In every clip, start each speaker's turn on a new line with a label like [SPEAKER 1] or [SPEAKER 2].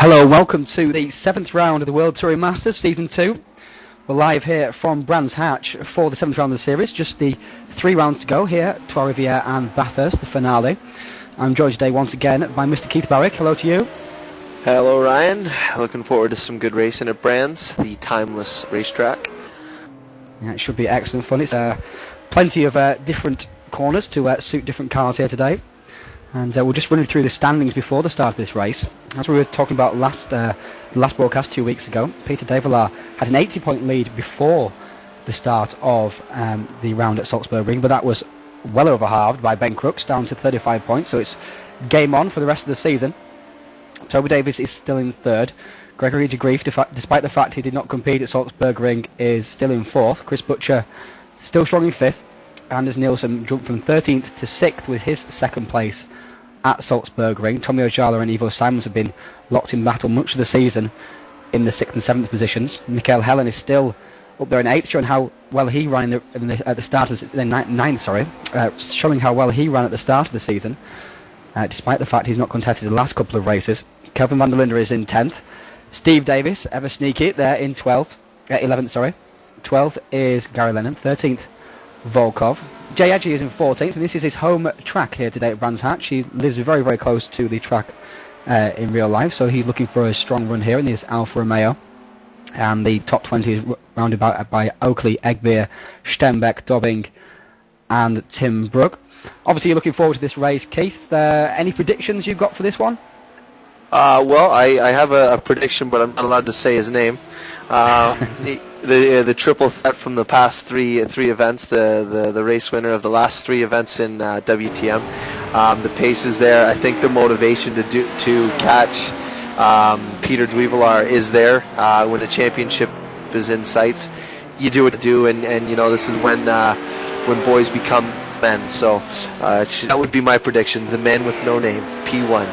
[SPEAKER 1] Hello, welcome to the 7th round of the World Touring Masters Season 2. We're live here from Brands Hatch for the 7th round of the series. Just the 3 rounds to go here, Trois-Rivières and Bathurst, the finale. I'm joined today once again by Mr. Keith Barrick. Hello to you.
[SPEAKER 2] Hello Ryan, looking forward to some good racing at Brands, the timeless racetrack.
[SPEAKER 1] Yeah, it should be excellent fun. It's plenty of different corners to suit different cars here today. And we're just running through the standings before the start of this race. As we were talking about last broadcast 2 weeks ago, Peter Develar had an 80-point lead before the start of the round at Salzburg Ring, but that was well over halved by Ben Crooks, down to 35 points, so it's game on for the rest of the season. Toby Davis is still in third. Gregory de Grief, despite the fact he did not compete at Salzburg Ring, is still in fourth. Chris Butcher still strong in fifth. Anders Nielsen jumped from 13th to 6th with his second place at Salzburg Ring. Tommy Ojala and Ivo Simons have been locked in battle much of the season in the 6th and 7th positions. Mikael Helen is still up there in 8th, showing how well he ran at the start of the 9th, showing how well he ran at the start of the season, despite the fact he's not contested the last couple of races. Kelvin van der Linde is in 10th. Steve Davis, ever sneaky, there in 11th. 12th is Gary Lennon. 13th, Volkov. Jay Edgy is in 14th, and this is his home track here today at Brands Hatch. He lives very, very close to the track in real life, so he's looking for a strong run here in this Alfa Romeo. And the top 20 is rounded by Oakley, Egbeer, Stenbeck, Dobbing, and Tim Brook. Obviously, you're looking forward to this race, Keith. Any predictions you've got for this one?
[SPEAKER 2] Well, I have a prediction, but I'm not allowed to say his name. The triple threat from the past three events, the race winner of the last 3 events in WTM. The pace is there. I think the motivation to catch Peter Duivelar is there when the championship is in sights. You do what you do, and you know this is when boys become men. So that would be my prediction. The man with no name, P1.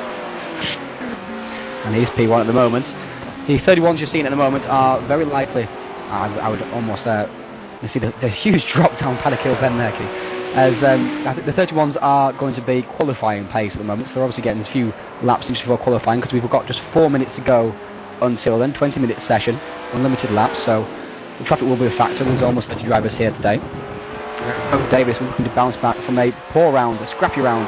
[SPEAKER 1] And he's P1 at the moment. The 31s you're seeing at the moment are very likely, I would almost see the huge drop down paddock hill bend there, Keith. As I think the 31s are going to be qualifying pace at the moment, so they're obviously getting a few laps just before qualifying, because we've got just 4 minutes to go until then, 20-minute session, unlimited laps, so the traffic will be a factor. There's almost 30 drivers here today. Davis was looking to bounce back from a poor round, a scrappy round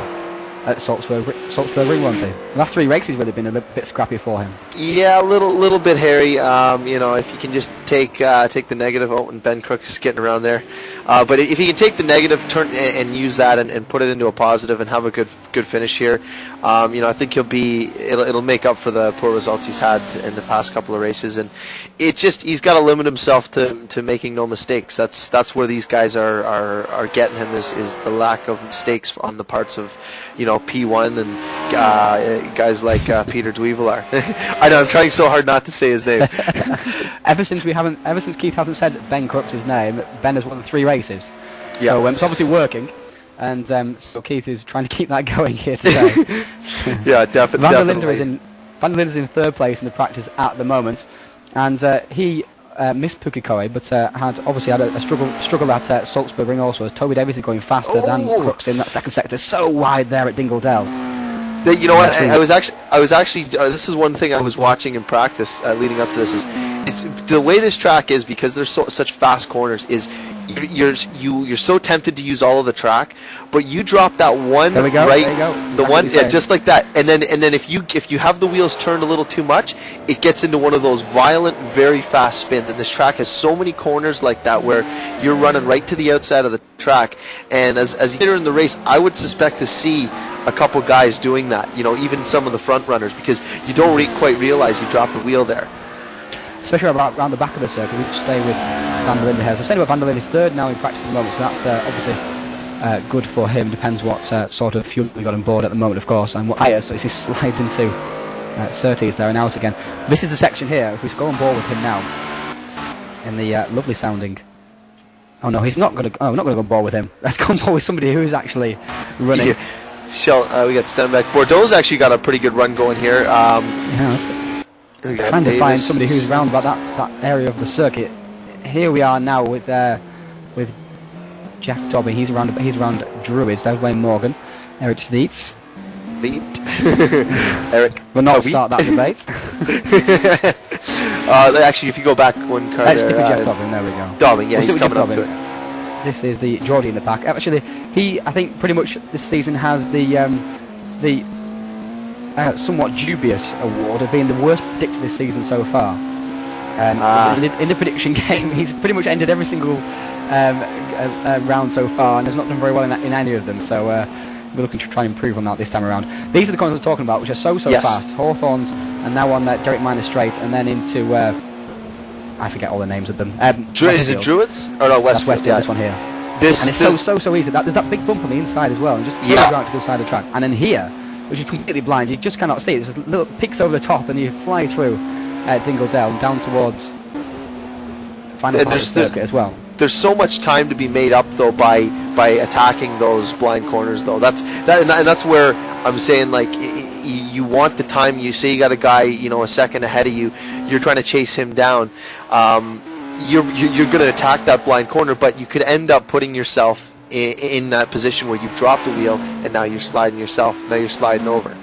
[SPEAKER 1] at Salzburg Ring, won't he? The last 3 races really been a bit scrappy for him.
[SPEAKER 2] Yeah, a little bit hairy. You know, if you can just take the negative. Oh, and Ben Crooks is getting around there. But if you can take the negative, turn and use that and put it into a positive and have a good finish here, you know, I think it'll make up for the poor results he's had in the past couple of races. And it's just he's got to limit himself to making no mistakes. That's where these guys are getting him is the lack of mistakes on the parts of, you know, P1 and guys like Peter Duivelar. I know I'm trying so hard not to say his name.
[SPEAKER 1] Ever since Keith hasn't said Ben Crooks' name, Ben has won 3 races.
[SPEAKER 2] Yeah.
[SPEAKER 1] So it's obviously working, and so Keith is trying to keep that going here today.
[SPEAKER 2] Yeah, definitely.
[SPEAKER 1] Van der Linde is in 3rd place in the practice at the moment, and he missed Pukikoe, but had a struggle at Salzburg Ring also, as Toby Davis is going faster than Crooks in that second sector, so wide there at Dingle Dell.
[SPEAKER 2] You know what? I was actually. This is one thing I was watching in practice leading up to this. It's the way this track is, because there's such fast corners. Is you're so tempted to use all of the track, but you drop that one just like that, and then if you have the wheels turned a little too much, it gets into one of those violent, very fast spins. And this track has so many corners like that where you're running right to the outside of the track. And as later in the race, I would suspect to see a couple guys doing that. You know, even some of the front runners, because you don't quite realize you dropped the wheel there.
[SPEAKER 1] Especially around the back of the circle. We just stay with Van der Linde here. So saying about Van der Linde is 3rd now in practice at the moment, so that's obviously good for him. Depends what sort of fuel we got on board at the moment, of course, and what higher. So he slides into 30s there and out again. This is the section here. If we go on board with him now, in the lovely sounding. Oh no, he's not going to. Oh, we're not going to go on board with him. Let's go on board with somebody who is actually running.
[SPEAKER 2] Yeah. We got Stenbeck. Bordeaux's actually got a pretty good run going here.
[SPEAKER 1] Trying to find somebody who's round about that area of the circuit. Here we are now with Jack Dobbing. He's around Druids. There's Wayne Morgan. Eric Schneitz.
[SPEAKER 2] Eric.
[SPEAKER 1] We'll not start that debate.
[SPEAKER 2] Actually, if you go back one card
[SPEAKER 1] Let's stick with Jeff Dobbin, there we go.
[SPEAKER 2] Dobbin, yeah,
[SPEAKER 1] We'll
[SPEAKER 2] he's coming up to it.
[SPEAKER 1] This is the Geordie in the pack. Actually, he, I think, pretty much this season has the somewhat dubious award of being the worst predictor this season so far. In the prediction game, he's pretty much ended every single round so far, and has not done very well in any of them. So we're looking to try and improve on that this time around. These are the corners we're talking about, which are so fast. Hawthorns, and now on Derek Minor Straight, and then into I forget all the names of them.
[SPEAKER 2] Is it Druids? Or no, Westfield.
[SPEAKER 1] Yeah, this one here. And it's so easy. There's that big bump on the inside as well, and just throws you out to the side of the track. And then here, which is completely blind, you just cannot see it. There's little peaks over the top, and you fly through Dingledale and down towards final part of the circuit as well.
[SPEAKER 2] There's so much time to be made up though by attacking those blind corners though. That's where I'm saying, like, you want the time. You say you got a guy, a second ahead of you. You're trying to chase him down. You're going to attack that blind corner, but you could end up putting yourself in that position where you've dropped the wheel and now you're sliding yourself. Now you're sliding over,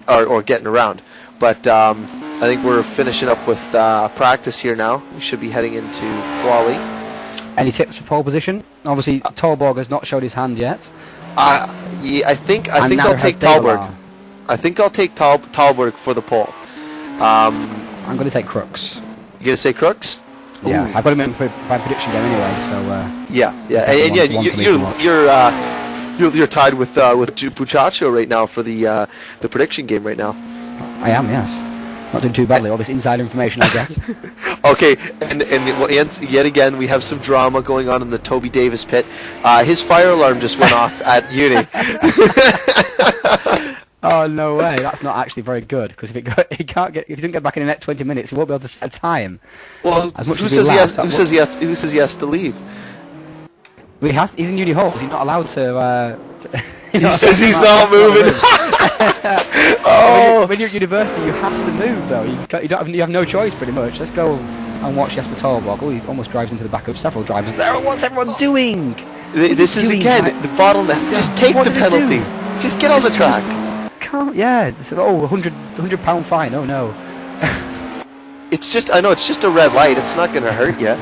[SPEAKER 2] or getting around. But I think we're finishing up with practice here now. We should be heading into quali.
[SPEAKER 1] Any tips for pole position? Obviously, Talborg has not showed his hand yet.
[SPEAKER 2] I think I'll take Talborg. I think I'll take Talborg for the pole.
[SPEAKER 1] I'm going to take Crooks.
[SPEAKER 2] You going to say Crooks?
[SPEAKER 1] Yeah, I've got him in by prediction game anyway. So
[SPEAKER 2] you're tied with Puchacho right now for the prediction game right now.
[SPEAKER 1] I am, yes. Not doing too badly. All this inside information I get.
[SPEAKER 2] Okay, and yet again we have some drama going on in the Toby Davis pit. His fire alarm just went off at Uni.
[SPEAKER 1] Oh no way! That's not actually very good, because if he doesn't get back in the next 20 minutes, he won't be able to set a time.
[SPEAKER 2] Well, who says he has to leave?
[SPEAKER 1] Well, he's in Uni Halls. He's not allowed to.
[SPEAKER 2] He says he's not moving.
[SPEAKER 1] When you're at university, you have to move, though. You have no choice, pretty much. Let's go and watch Jesper Talborg. Oh, he almost drives into the back of several drivers there. What's everyone doing?
[SPEAKER 2] This is again the bottleneck. Just take the penalty. Just get on the track.
[SPEAKER 1] Can't. Yeah. £100 fine. Oh no.
[SPEAKER 2] It's just. I know it's just a red light. It's not going to hurt you.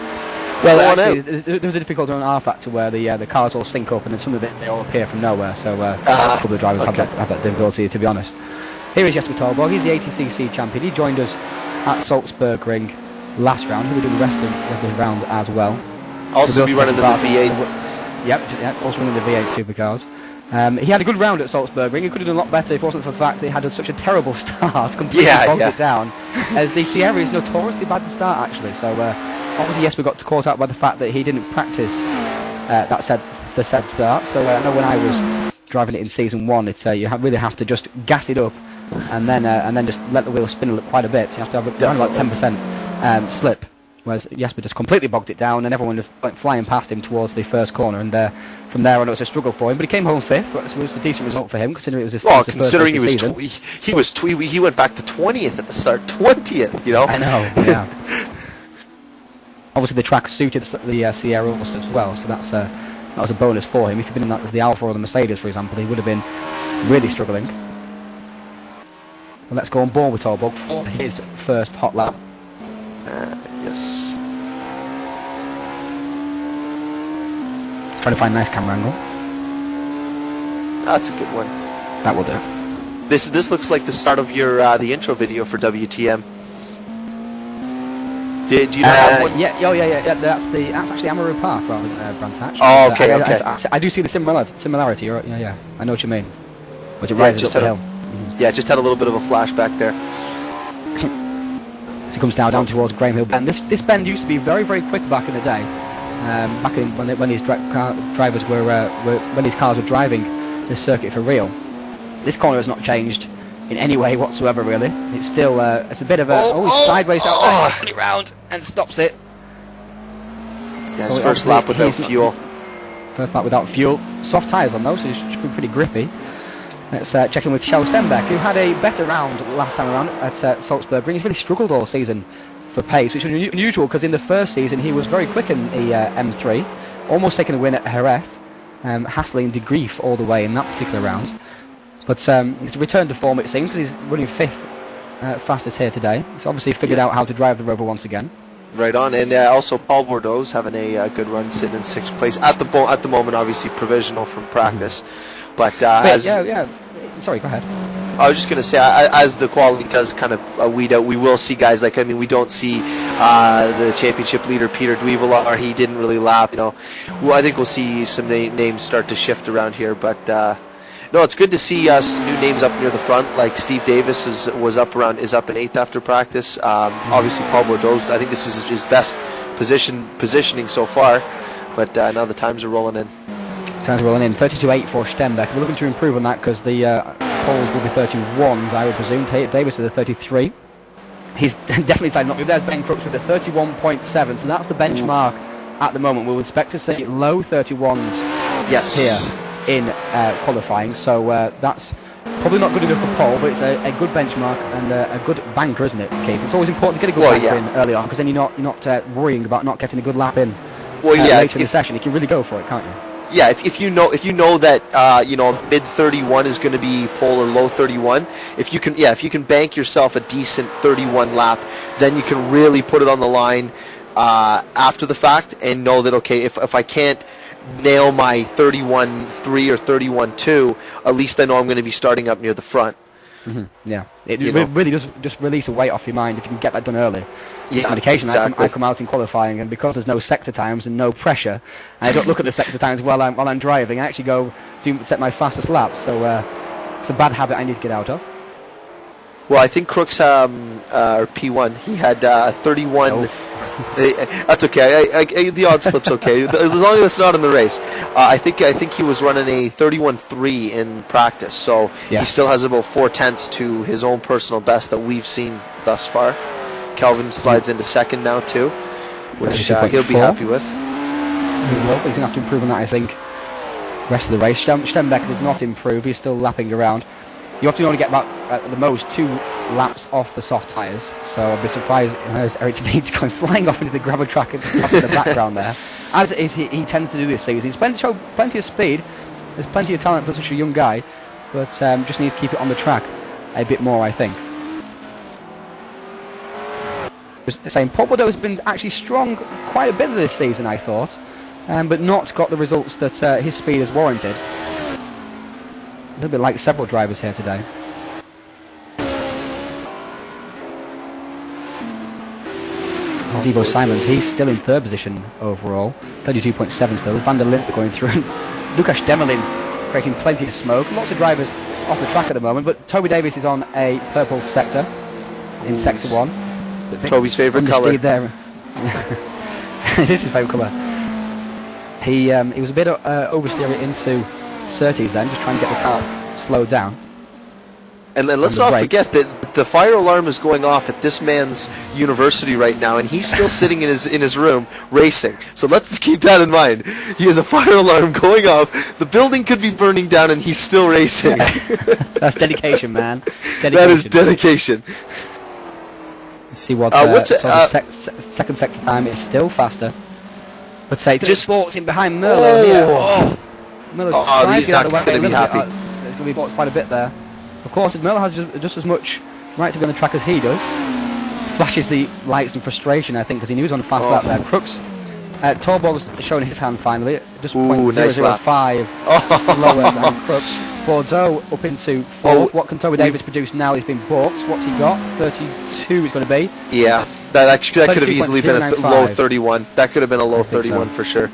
[SPEAKER 1] Well, actually, there was a difficulty on our factor where the cars all sync up, and then some of it they all appear from nowhere. So a couple of drivers have that difficulty, to be honest. Here is Jesper Talborg. He's the ATCC champion. He joined us at Salzburg Ring last round. He'll be doing the rest of the round as well.
[SPEAKER 2] Also be running the V8.
[SPEAKER 1] Yep, also running the V8 supercars. He had a good round at Salzburg Ring. He could have done a lot better if it wasn't for the fact that he had such a terrible start, completely bogged it down. As the Sierra is notoriously bad to start, actually. So obviously, yes, we got caught out by the fact that he didn't practice the said start. So I know when I was driving it in season 1, it's you really have to just gas it up and then just let the wheel spin quite a bit. So you have to have around about 10% slip. Whereas Jesper just completely bogged it down, and everyone just went flying past him towards the first corner, and from there on it was a struggle for him. But he came home 5th, which was a decent result for him, considering it was his first
[SPEAKER 2] considering
[SPEAKER 1] season.
[SPEAKER 2] he went back to 20th at the start, 20th, you know.
[SPEAKER 1] I know, yeah. Obviously the track suited the Sierra also as well, so that was a bonus for him. If he'd been in that as the Alfa or the Mercedes, for example, he would have been really struggling. Well, let's go on board with Talborg for his first hot lap.
[SPEAKER 2] Yes.
[SPEAKER 1] Trying to find a nice camera angle.
[SPEAKER 2] That's a good one.
[SPEAKER 1] That will do.
[SPEAKER 2] This looks like the start of your the intro video for WTM. Do you have one?
[SPEAKER 1] Yeah. That's actually Amaru Park rather than Brands Hatch.
[SPEAKER 2] Oh, okay, okay.
[SPEAKER 1] I do see the similarity. Yeah. I know what you mean. Was it rises up the hill?
[SPEAKER 2] Yeah, just had a little bit of a flashback there.
[SPEAKER 1] So it comes down towards Graham Hill Bend. This bend used to be very, very quick back in the day. Back in when these drivers when these cars were driving this circuit for real. This corner has not changed in any way whatsoever, really. It's still it's a bit of a sideways out there, round and stops it.
[SPEAKER 2] Yeah, his first lap without fuel.
[SPEAKER 1] First lap without fuel. Soft tyres on those, so it should be pretty grippy. Let's check in with Kjell Stenbeck, who had a better round last time around at Salzburg Ring. He's really struggled all season for pace, which is unusual because in the first season he was very quick in the M3, almost taking a win at Jerez, hassling De Grief all the way in that particular round. But he's returned to form, it seems, because he's running 5th fastest here today. He's obviously figured out how to drive the Rover once again.
[SPEAKER 2] Right on, and also Paul Bordeaux's having a good run, sitting in 6th place at the moment. Obviously provisional from practice, but
[SPEAKER 1] Sorry, go ahead.
[SPEAKER 2] I was just going to say, as the quality does kind of weed out, we will see guys like, we don't see the championship leader Peter Dweevelar. He didn't really lap, Well, I think we'll see some names start to shift around here, but no, it's good to see new names up near the front. Like Steve Davis is up in 8th after practice. Obviously, Paul Bordeaux, I think this is his best positioning so far, but now the times are rolling in.
[SPEAKER 1] Times are rolling in. 32.8 for Stenbeck. We're looking to improve on that because the poles will be 31s, I would presume. Davis is a 33. He's definitely decided not to. There's Ben Crooks with a 31.7, so that's the benchmark at the moment. We'll expect to see low 31s here in qualifying, so that's probably not good enough for pole, but it's a good benchmark and a good banker, isn't it, Keith? It's always important to get a good banker in early on, because then you're not worrying about not getting a good lap in later in the session. You can really go for it, can't you?
[SPEAKER 2] Yeah, if you know that mid 31 is going to be pole or low 31, if you can bank yourself a decent 31 lap, then you can really put it on the line after the fact and know that, okay, if I can't nail my 31.3 or 31.2, at least I know I'm going to be starting up near the front.
[SPEAKER 1] Yeah, it really does just release a weight off your mind if you can get that done early.
[SPEAKER 2] Yeah,
[SPEAKER 1] on occasion,
[SPEAKER 2] exactly.
[SPEAKER 1] I come out in qualifying, and because there's no sector times and no pressure, I don't look at the sector times while I'm driving. I actually go to set my fastest lap. So it's a bad habit I need to get out of.
[SPEAKER 2] Well, I think Crooks or P1, he had 31. Oh. That's okay. The odd slip's okay, as long as it's not in the race. I think he was running a 31.3 in practice, so he still has about 4/10 to his own personal best that we've seen thus far. Kelvin slides into 2nd now too, which he'll be happy with.
[SPEAKER 1] He's going to have to improve on that, I think. Rest of the race, Stenbeck did not improve. He's still lapping around. You often only get about at the most 2 laps off the soft tyres, so I'd be surprised as Eric Speed's going flying off into the gravel track and up in the background there. As it is, he tends to do this season. He's showed plenty of speed. There's plenty of talent for such a young guy, but just needs to keep it on the track a bit more, I think. Saying Paul Bordeaux has been actually strong quite a bit of this season, I thought, but not got the results that his speed has warranted. A little bit like several drivers here today. Zebo Simons, he's still in 3rd position overall, 32.7 still. Van der Linde going through. Lukas Demelin creating plenty of smoke. Lots of drivers off the track at the moment, but Toby Davis is on a purple sector in sector 1.
[SPEAKER 2] Toby's favourite colour.
[SPEAKER 1] There. This is his favourite colour. He was a bit oversteering into Surtees then, just trying to get the car slowed down.
[SPEAKER 2] And then let's not forget that the fire alarm is going off at this man's university right now, and he's still sitting in his room racing. So let's keep that in mind. He has a fire alarm going off. The building could be burning down, and he's still racing.
[SPEAKER 1] That's dedication, man. Dedication.
[SPEAKER 2] That is dedication.
[SPEAKER 1] Let's see what second sector time is still faster. But say just walked in behind Merlo here.
[SPEAKER 2] He's not going to be happy.
[SPEAKER 1] There's going to be bought quite a bit there. Of course, Merlo has just as much right to be on the track as he does. Flashes the lights in frustration, I think, because he knew he was on a fast lap there. Crooks, Torborg's showing his hand finally. Just
[SPEAKER 2] nice
[SPEAKER 1] 0.005 lower than Crooks. Bordeaux up into 4th. What can Toby Davis produce now? He's been balked. What's he got? 32 is going to be.
[SPEAKER 2] Yeah, that could have easily been a low 31. That could have been a low 31 for sure.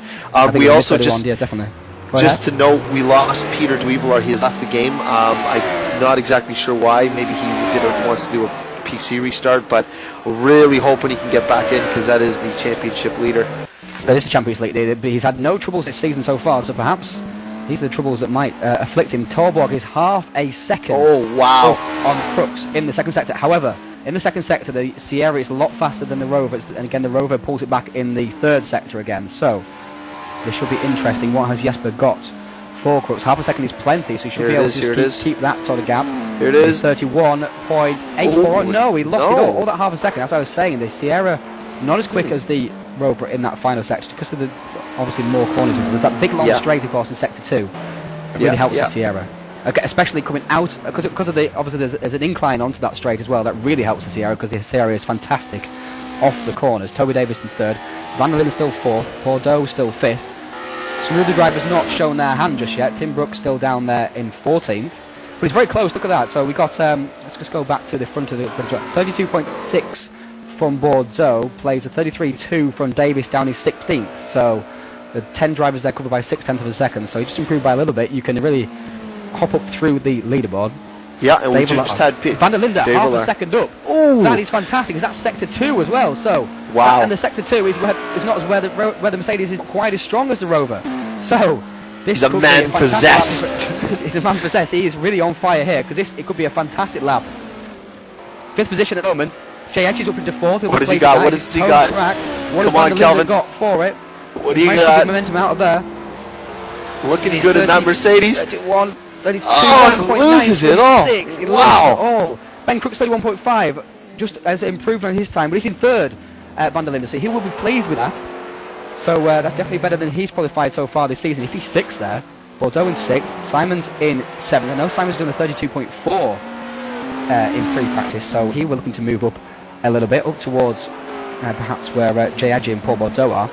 [SPEAKER 2] We also
[SPEAKER 1] definitely.
[SPEAKER 2] Just to note, we lost Peter Dweevelar. He has left the game. I'm not exactly sure why. Maybe he wants to do a PC restart, but we're really hoping he can get back in because that is the championship leader.
[SPEAKER 1] That is the Champions League leader, but he's had no troubles this season so far, so perhaps these are the troubles that might afflict him. Torborg is half a second on Crooks in the second sector. However, in the second sector, the Sierra is a lot faster than the Rover, and again, the Rover pulls it back in the 3rd sector again. So this should be interesting. What has Jesper got for Crooks? Half a second is plenty, so he should be able to keep that sort of gap.
[SPEAKER 2] Here it is.
[SPEAKER 1] 31.84. No, he lost it all that half a second. As I was saying, the Sierra not as quick as the Rover in that final section because of the obviously more corners. There's that big long straight, of course, in sector 2. It really helps the Sierra. Okay, especially coming out because of the obviously there's an incline onto that straight as well. That really helps the Sierra because the Sierra is fantastic off the corners. Toby Davis in third, Van der Linde still fourth, Bordeaux still fifth. Some of the drivers not shown their hand just yet. Tim Brooks still down there in 14th, but he's very close. Look at that. So we got let's just go back to the front of the 32.6 from Bordeaux plays a 33.2 from Davis down in 16th. So the 10 drivers there covered by 6/10 of a second. So he just improved by a little bit. You can really hop up through the leaderboard.
[SPEAKER 2] Yeah, and we just had
[SPEAKER 1] Van der Linde half a second up.
[SPEAKER 2] Ooh.
[SPEAKER 1] That is fantastic. Is that sector 2 as well? So
[SPEAKER 2] wow.
[SPEAKER 1] And the sector 2 is not as where the Mercedes is quite as strong as the Rover. So this
[SPEAKER 2] he's a man possessed.
[SPEAKER 1] He's a man possessed. He is really on fire here because it could be a fantastic lap. 5th position at the moment. Jay Edge is up into 4th.
[SPEAKER 2] What has he got? What has he got? Come on, Kelvin.
[SPEAKER 1] Got for it.
[SPEAKER 2] What do you got?
[SPEAKER 1] Momentum out of there.
[SPEAKER 2] Looking good in that Mercedes.
[SPEAKER 1] 31, 32,
[SPEAKER 2] oh, he loses it all.
[SPEAKER 1] Wow. Ben Crook's 31.5, just as an improvement on his time, but he's in 3rd at Van der Linde, so he will be pleased with that. So that's definitely better than he's qualified so far this season if he sticks there. Bordeaux in 6th, Simon's in 7th. I know Simon's doing a 32.4 in free practice, so he will looking to move up a little bit, up towards perhaps where Jay Adji and Paul Bordeaux are.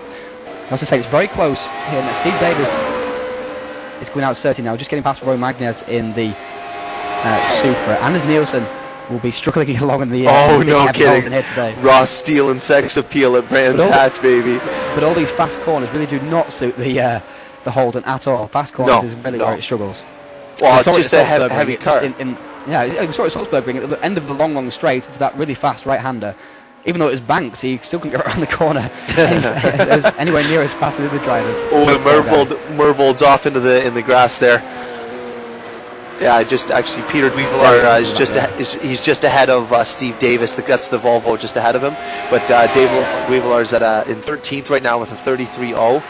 [SPEAKER 1] As I say, it's very close here. Now, Steve Davis is going out 30 now, just getting past Roy Magnez in the Supra. Anders Nielsen will be struggling along in the
[SPEAKER 2] oh, no kidding.
[SPEAKER 1] Here today.
[SPEAKER 2] Raw steel and sex appeal at Brands Hatch, baby.
[SPEAKER 1] But all these fast corners really do not suit the Holden at all. Fast corners is really where it struggles.
[SPEAKER 2] Well, it's just a heavy car.
[SPEAKER 1] Yeah, sorry, Salzburg at the end of the long straight into that really fast right-hander. Even though it was banked, he still couldn't get around the corner anywhere near as fast as the other drivers.
[SPEAKER 2] Oh, and Mervold's off into the grass there. Yeah, Peter Duvelar he's just ahead of Steve Davis. That's the Volvo just ahead of him. But Duvelar's in 13th right now with a 33.0.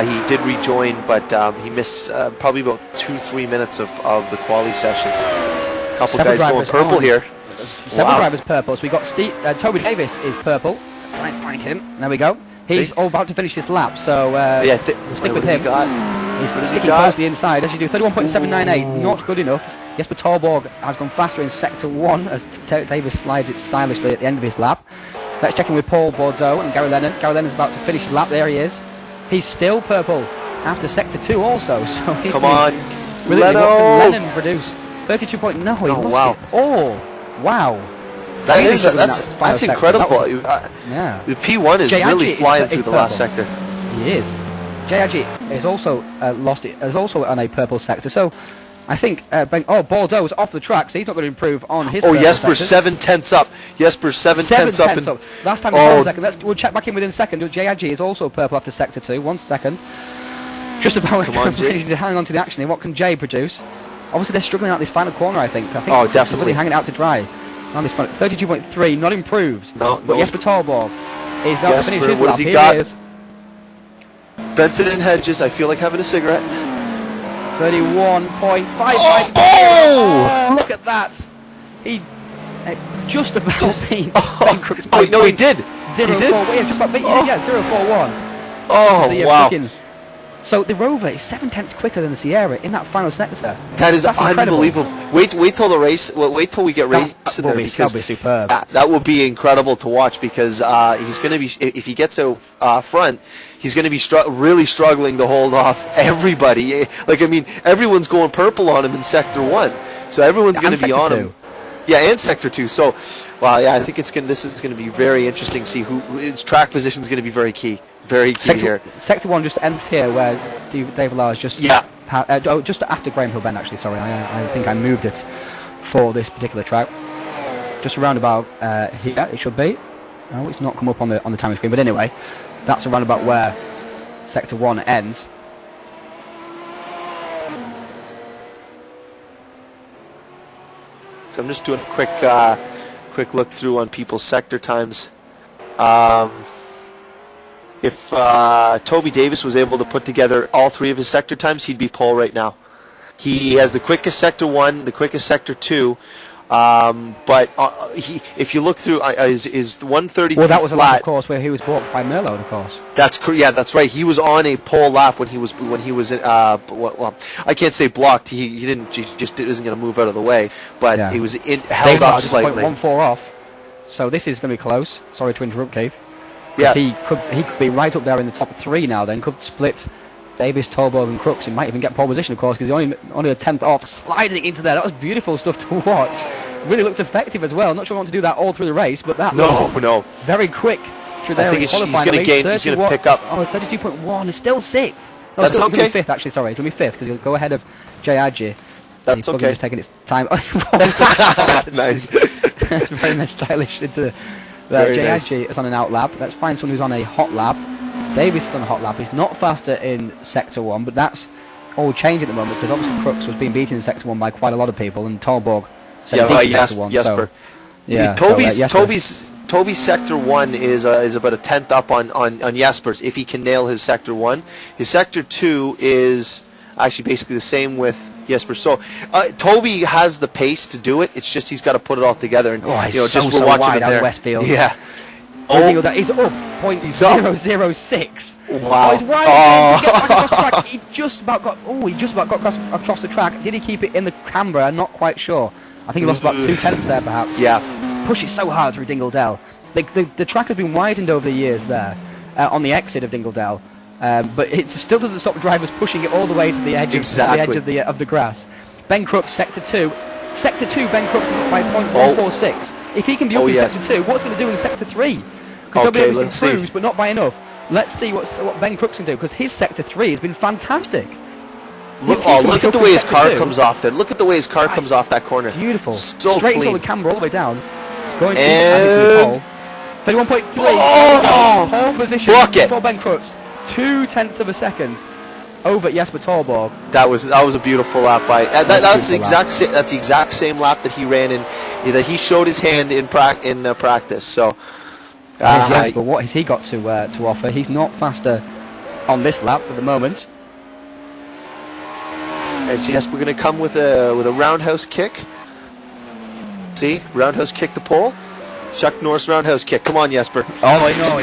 [SPEAKER 2] He did rejoin, but he missed probably about 2-3 minutes of the quali session. A couple guys going purple here.
[SPEAKER 1] Several drivers purple. So we got Toby Davis is purple. Right, find him. There we go. He's all about to finish this lap. So we'll stick with him. He's sticking close to the inside, as you do. 31.798, not good enough. Jesper Torborg has gone faster in sector 1 as Davis slides it stylishly at the end of his lap. Let's check in with Paul Bordeaux and Gary Lennon. Gary Lennon's about to finish the lap. There he is. He's still purple after sector 2 also. So
[SPEAKER 2] come on,
[SPEAKER 1] really, what can Lennon produce? 32.9. Oh,
[SPEAKER 2] wow.
[SPEAKER 1] Oh, wow.
[SPEAKER 2] That's incredible. Yeah. The P1 is really flying through the last sector.
[SPEAKER 1] He is. Jay is also is also on a purple sector. So I think Bordeaux is off the track, so he's not going to improve on his.
[SPEAKER 2] Oh, Jesper's 7/10 up. Jesper's 7/10 up.
[SPEAKER 1] Last time he was second. We'll check back in within a second. Jay is also purple after sector 2. 1 second. Just about to hang on to the action here. What can Jay produce? Obviously, they're struggling out this final corner. I think
[SPEAKER 2] definitely
[SPEAKER 1] really hanging out to dry. On this 32.3, not improved. But Jesper Torborg is now finished his lap. Here he is.
[SPEAKER 2] Benson and Hedges, I feel like having a cigarette.
[SPEAKER 1] 31.55.
[SPEAKER 2] Oh!
[SPEAKER 1] Look at that. He just about beat Ben Crook's
[SPEAKER 2] point. No, he did.
[SPEAKER 1] 0.41. 0.41.
[SPEAKER 2] Oh, wow.
[SPEAKER 1] So the Rover is 7/10 quicker than the Sierra in that final sector.
[SPEAKER 2] That's unbelievable. Wait till the race. Wait till we get racing there, because
[SPEAKER 1] that'll be superb.
[SPEAKER 2] That will be incredible to watch, because he's going to be, if he gets out front, he's going to be really struggling to hold off everybody. Everyone's going purple on him in sector 1, so everyone's going to be on him. Yeah, and sector 2. So, I think this is going to be very interesting to see who his track position is going to be very key. Very key here.
[SPEAKER 1] Sector 1 just ends here where David Lars just just after Graham Hill Bend, actually. Sorry, I think I moved it for this particular track. Just around about here it should be. Oh, it's not come up on the timing screen, but anyway, that's around about where sector 1 ends.
[SPEAKER 2] So I'm just doing a quick look through on people's sector times. If Toby Davis was able to put together all 3 of his sector times, he'd be pole right now. He has the quickest sector 1, the quickest sector 2. But if you look through is 133
[SPEAKER 1] Well, that was a lap,
[SPEAKER 2] flat.
[SPEAKER 1] of course, where he was bought by Merlot, of course.
[SPEAKER 2] Yeah, that's right. He was on a pole lap when he was well, I can't say blocked. He just isn't going to move out of the way, but
[SPEAKER 1] Yeah.
[SPEAKER 2] he was held up slightly.
[SPEAKER 1] 0.14 off. So this is going to be close. Sorry to interrupt, Keith.
[SPEAKER 2] Yeah.
[SPEAKER 1] He could be right up there in the top 3 now. Then could split Davis, Tolberg, and Crooks. He might even get pole position, of course, because he's only a 10th off, sliding into there. That was beautiful stuff to watch. Really looked effective as well. Not sure I want to do that all through the race, but that
[SPEAKER 2] no,
[SPEAKER 1] very quick through there.
[SPEAKER 2] I think he's going to gain. He's going to pick up.
[SPEAKER 1] Oh, 32.1. It's still 6th. No,
[SPEAKER 2] That's
[SPEAKER 1] it's
[SPEAKER 2] okay.
[SPEAKER 1] Fifth, actually. Sorry, it's going to be 5th because he'll go ahead of Jay Adji.
[SPEAKER 2] That's
[SPEAKER 1] he's probably
[SPEAKER 2] okay.
[SPEAKER 1] just taking its time.
[SPEAKER 2] Nice.
[SPEAKER 1] Very nice, stylish into
[SPEAKER 2] Very
[SPEAKER 1] Jay
[SPEAKER 2] nice.
[SPEAKER 1] Adji is on an out lap. Let's find someone who's on a hot lap. Davis is on a hot lap. He's not faster in Sector 1, but that's all changing at the moment because obviously Crooks was being beaten in Sector 1 by quite a lot of people, and Tolborg Sector 1.
[SPEAKER 2] Jesper.
[SPEAKER 1] Yeah,
[SPEAKER 2] Toby's Sector 1 is about a 10th up on Jesper's if he can nail his Sector 1. His Sector 2 is actually basically the same with Jesper. So Toby has the pace to do it. It's just he's got to put it all together. And
[SPEAKER 1] he's
[SPEAKER 2] just
[SPEAKER 1] so
[SPEAKER 2] we're watching
[SPEAKER 1] wide
[SPEAKER 2] it
[SPEAKER 1] out
[SPEAKER 2] there.
[SPEAKER 1] of Westfield.
[SPEAKER 2] Yeah.
[SPEAKER 1] He's up
[SPEAKER 2] He's up.
[SPEAKER 1] 0.006.
[SPEAKER 2] Wow.
[SPEAKER 1] Oh, he's wide again. He gets back across the track. He just about got across the track. Did he keep it in the camber? I'm not quite sure. I think he lost about 2/10 there, perhaps.
[SPEAKER 2] Yeah.
[SPEAKER 1] Push it so hard through Dingle Dell. The track has been widened over the years there on the exit of Dingle Dell, but it still doesn't stop drivers pushing it all the way to the edge, of the grass. Ben Crooks, Sector 2. Sector 2, Ben Crooks is up by 0.146. If he can be up in Sector 2, what's going to do in Sector 3? Because WTM improves, but not by enough. Let's see what Ben Crooks can do, because his Sector 3 has been fantastic.
[SPEAKER 2] Look at the way his car comes off there. Look at the way his car comes off that corner.
[SPEAKER 1] Beautiful.
[SPEAKER 2] So
[SPEAKER 1] straight
[SPEAKER 2] clean.
[SPEAKER 1] into the camber all the way down. It's going
[SPEAKER 2] And
[SPEAKER 1] to the pole. 31.3. Pole position for Ben Crooks. 0.2 of a second over Jesper Tolborg.
[SPEAKER 2] That was a beautiful lap by. That's the exact same lap that he ran in. That he showed his hand in practice. So.
[SPEAKER 1] But what has he got to offer? He's not faster on this lap at the moment.
[SPEAKER 2] Yes, we're going to come with a roundhouse kick. See, roundhouse kick the pole. Chuck Norris roundhouse kick. Come on, Jesper.
[SPEAKER 1] Oh, I know.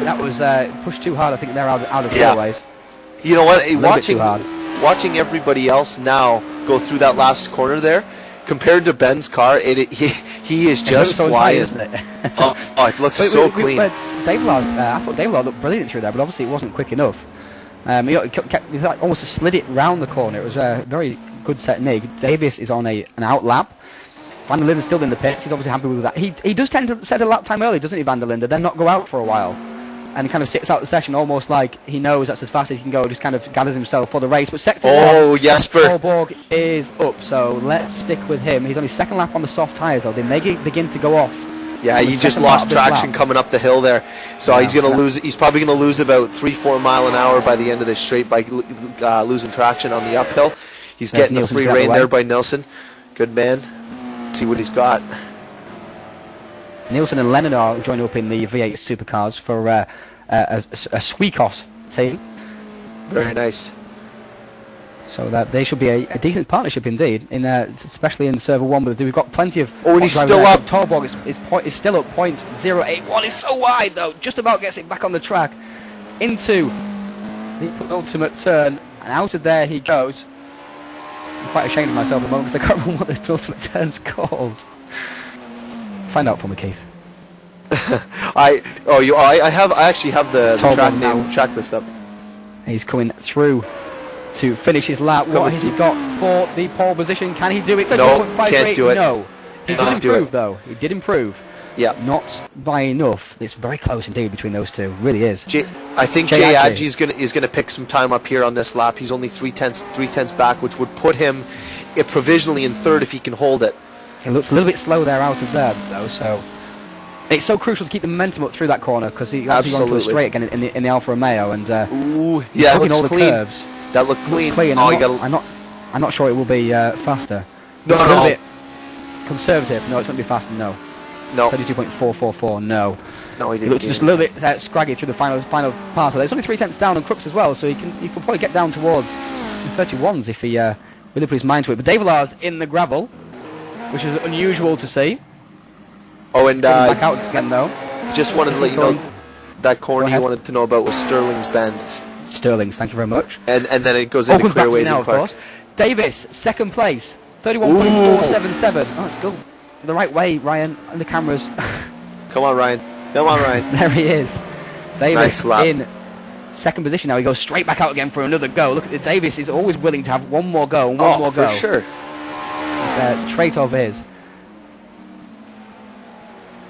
[SPEAKER 1] That was pushed too hard. I think they're out of fairways.
[SPEAKER 2] You know what? Watching everybody else now go through that last corner there, compared to Ben's car, he is just flying.
[SPEAKER 1] Tight, isn't it?
[SPEAKER 2] Oh, it looks so clean.
[SPEAKER 1] I thought Dave looked brilliant through there, but obviously it wasn't quick enough. He almost slid it round the corner. It was a very good technique. Davis is on an out lap. Van der Linde's still in the pits. He's obviously happy with that. He does tend to set a lap time early, doesn't he, Van der Linde? Then not go out for a while. And he kind of sits out the session almost like he knows that's as fast as he can go, just kind of gathers himself for the race. But Sector 1,
[SPEAKER 2] Jesper
[SPEAKER 1] Tolborg is up, so let's stick with him. He's on his second lap on the soft tyres, though. They may begin to go off.
[SPEAKER 2] Yeah, he just lost traction coming up the hill there. So he's going to lose. He's probably going to lose about 3-4 mile an hour by the end of this straight by losing traction on the uphill. He's getting a free rein there by Nelson. Good man. Let's see what he's got.
[SPEAKER 1] Nielsen and Lennon are joining up in the V8 supercars for a Sweekos team.
[SPEAKER 2] Very nice.
[SPEAKER 1] So that they should be a decent partnership indeed, especially in Server 1. But we've got plenty of.
[SPEAKER 2] Oh, and he's still up.
[SPEAKER 1] Tolborg is still up 0.081. He's so wide though. Just about gets it back on the track into the penultimate turn, and out of there he goes. I'm quite ashamed of myself at the moment because I can't remember what this penultimate turn's called. Find out for me, Keith.
[SPEAKER 2] I actually have the track list up.
[SPEAKER 1] He's coming through to finish his lap. What has he got for the pole position? Can he do it?
[SPEAKER 2] No, can't do it.
[SPEAKER 1] No. He did improve, though. He did improve.
[SPEAKER 2] Yeah.
[SPEAKER 1] Not by enough. It's very close indeed between those two. It really is.
[SPEAKER 2] I think Jay Adji is gonna pick some time up here on this lap. He's only 3/10 back, which would put him provisionally in third if he can hold it.
[SPEAKER 1] He looks a little bit slow there out of there, though. So it's so crucial to keep the momentum up through that corner because he's going to straight again in the Alfa Romeo and
[SPEAKER 2] ooh, yeah, it looks
[SPEAKER 1] all the
[SPEAKER 2] clean.
[SPEAKER 1] Curves.
[SPEAKER 2] That looked clean.
[SPEAKER 1] I'm not sure it will be faster.
[SPEAKER 2] No,
[SPEAKER 1] a little bit conservative. No, it's going to be faster. No. 32.444. No.
[SPEAKER 2] No, he didn't.
[SPEAKER 1] He looks just a little bit scraggy through the final part. So there's only 3/10 down on Crooks as well, so he can probably get down towards 31s if he really put his mind to it. But Dave Lars in the gravel. which is unusual to see.
[SPEAKER 2] Oh, and
[SPEAKER 1] Back out again though.
[SPEAKER 2] just wanted to let you know that corner you wanted to know about was Sterling's Bend.
[SPEAKER 1] Sterling's, thank you very much.
[SPEAKER 2] And then it goes into Clearways and Clark.
[SPEAKER 1] Davis, second place, 31.477. Oh, it's good. The right way, Ryan, and the cameras.
[SPEAKER 2] Come on, Ryan. Come on, Ryan.
[SPEAKER 1] There he is. Davis
[SPEAKER 2] Nice
[SPEAKER 1] in second position now. He goes straight back out again for another go. Look, Davis is always willing to have one more go and one more go.
[SPEAKER 2] For sure.
[SPEAKER 1] Trait of his.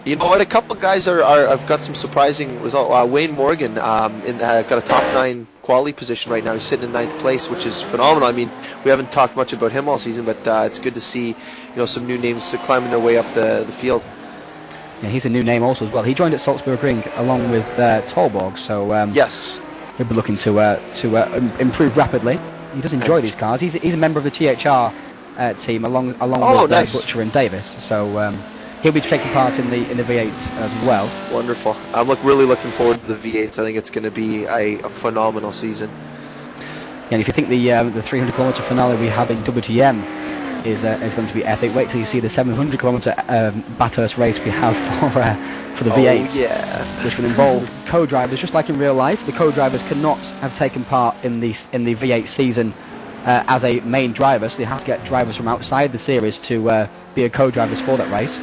[SPEAKER 2] You know what? A couple of guys have got some surprising result. Wayne Morgan got a top 9 quality position right now. He's sitting in 9th place, which is phenomenal. I mean, we haven't talked much about him all season, but it's good to see some new names climbing their way up the field.
[SPEAKER 1] Yeah, he's a new name also as well. He joined at Salzburg Ring along with Torborg, so
[SPEAKER 2] yes,
[SPEAKER 1] he'll be looking to improve rapidly. He does enjoy these cars. He's a member of the THR team along with Butcher and Davis, so he'll be taking part in the V8s as well.
[SPEAKER 2] Wonderful. I'm really looking forward to the V8s. I think it's going to be a phenomenal season.
[SPEAKER 1] Yeah, and if you think the 300km finale we have in WTM is going to be epic, wait till you see the 700km Bathurst race we have for the V8s.
[SPEAKER 2] Yeah.
[SPEAKER 1] Which will involve co-drivers, just like in real life. The co-drivers cannot have taken part in the V8 season as a main driver, so they have to get drivers from outside the series to be a co-drivers for that race.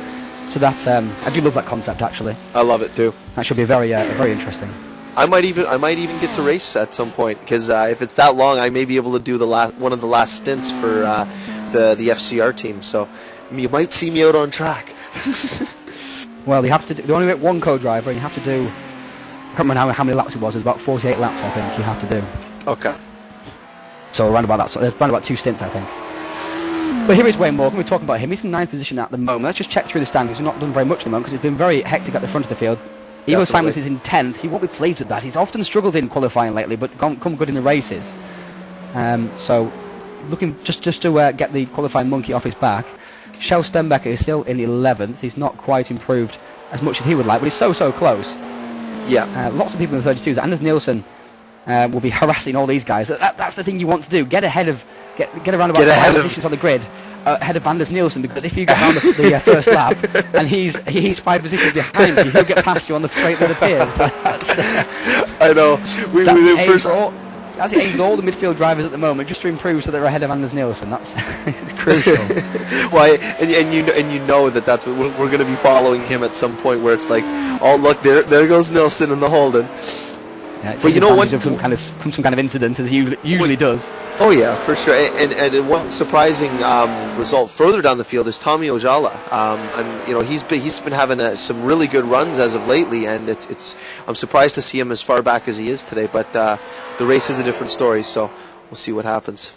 [SPEAKER 1] So that I do love that concept actually.
[SPEAKER 2] I love it too.
[SPEAKER 1] That should be very interesting.
[SPEAKER 2] I might even get to race at some point because if it's that long, I may be able to do one of the last stints for the FCR team. So you might see me out on track.
[SPEAKER 1] Well, you have to. You only get one co-driver, and you have to do. I can't remember how many laps it was. It was about 48 laps, I think. You have to do.
[SPEAKER 2] Okay.
[SPEAKER 1] So around about that. So around about 2 stints, I think. But here is Wayne Morgan. We're talking about him. He's in 9th position at the moment. Let's just check through the standings. He's not done very much at the moment because it's been very hectic at the front of the field. Ivo Simons is in 10th. He won't be pleased with that. He's often struggled in qualifying lately, but come good in the races. So looking just to get the qualifying monkey off his back. Shel Stenbecker is still in 11th. He's not quite improved as much as he would like, but he's so close.
[SPEAKER 2] Yeah.
[SPEAKER 1] Lots of people in the 32s. Anders Nielsen will be harassing all these guys. That's the thing you want to do. Get ahead of. Get around about 5 positions on the grid ahead of Anders Nielsen, because if you get around the first lap and he's 5 positions behind you, he'll get past you on the straight that appears.
[SPEAKER 2] I know.
[SPEAKER 1] That's aimed all the midfield drivers at the moment, just to improve so they're ahead of Anders Nielsen. That's it's crucial.
[SPEAKER 2] Why? And you know that's what we're going to be following him at some point, where it's like, oh look, there goes Nielsen in the Holden.
[SPEAKER 1] Yeah, but you know what? Some kind of incident, as he usually does.
[SPEAKER 2] Oh yeah, for sure. And one surprising result further down the field is Tommy Ojala. And he's been having some really good runs as of lately, and I'm surprised to see him as far back as he is today. But the race is a different story, so we'll see what happens.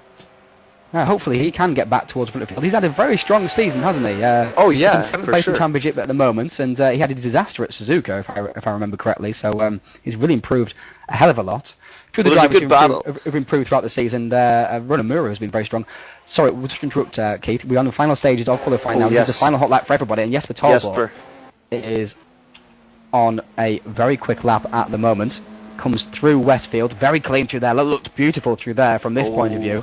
[SPEAKER 1] Hopefully he can get back towards the front of the field. He's had a very strong season, hasn't he?
[SPEAKER 2] Oh yeah,
[SPEAKER 1] seventh
[SPEAKER 2] for
[SPEAKER 1] place
[SPEAKER 2] sure.
[SPEAKER 1] in the championship at the moment, and he had a disaster at Suzuka, if I remember correctly. So he's really improved a hell of a lot. The
[SPEAKER 2] was a good battle.
[SPEAKER 1] Have improved throughout the season. Runamura has been very strong. Sorry, we'll just interrupt, Keith. We're on the final stages of qualifying now.
[SPEAKER 2] Yes.
[SPEAKER 1] This is the final hot lap for everybody, and Jesper Torborg is on a very quick lap at the moment. Comes through Westfield, very clean through there. Looked beautiful through there from this point of view.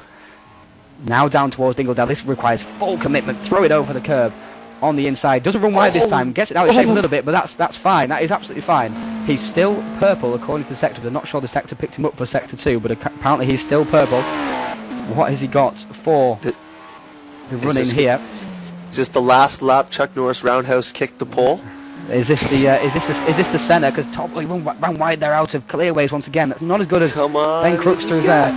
[SPEAKER 1] Now down towards Dingledale. This requires full commitment. Throw it over the curb on the inside. Doesn't run wide this time. Gets it out of shape a little bit, but that's fine. That is absolutely fine. He's still purple according to the sector. They're not sure the sector picked him up for sector 2, but apparently he's still purple. What has he got for the run in here?
[SPEAKER 2] Is this the last lap? Chuck Norris roundhouse kicked the pole.
[SPEAKER 1] Is this the centre? Because Top ran wide there out of clearways once again. That's not as good as Ben Crooks through there.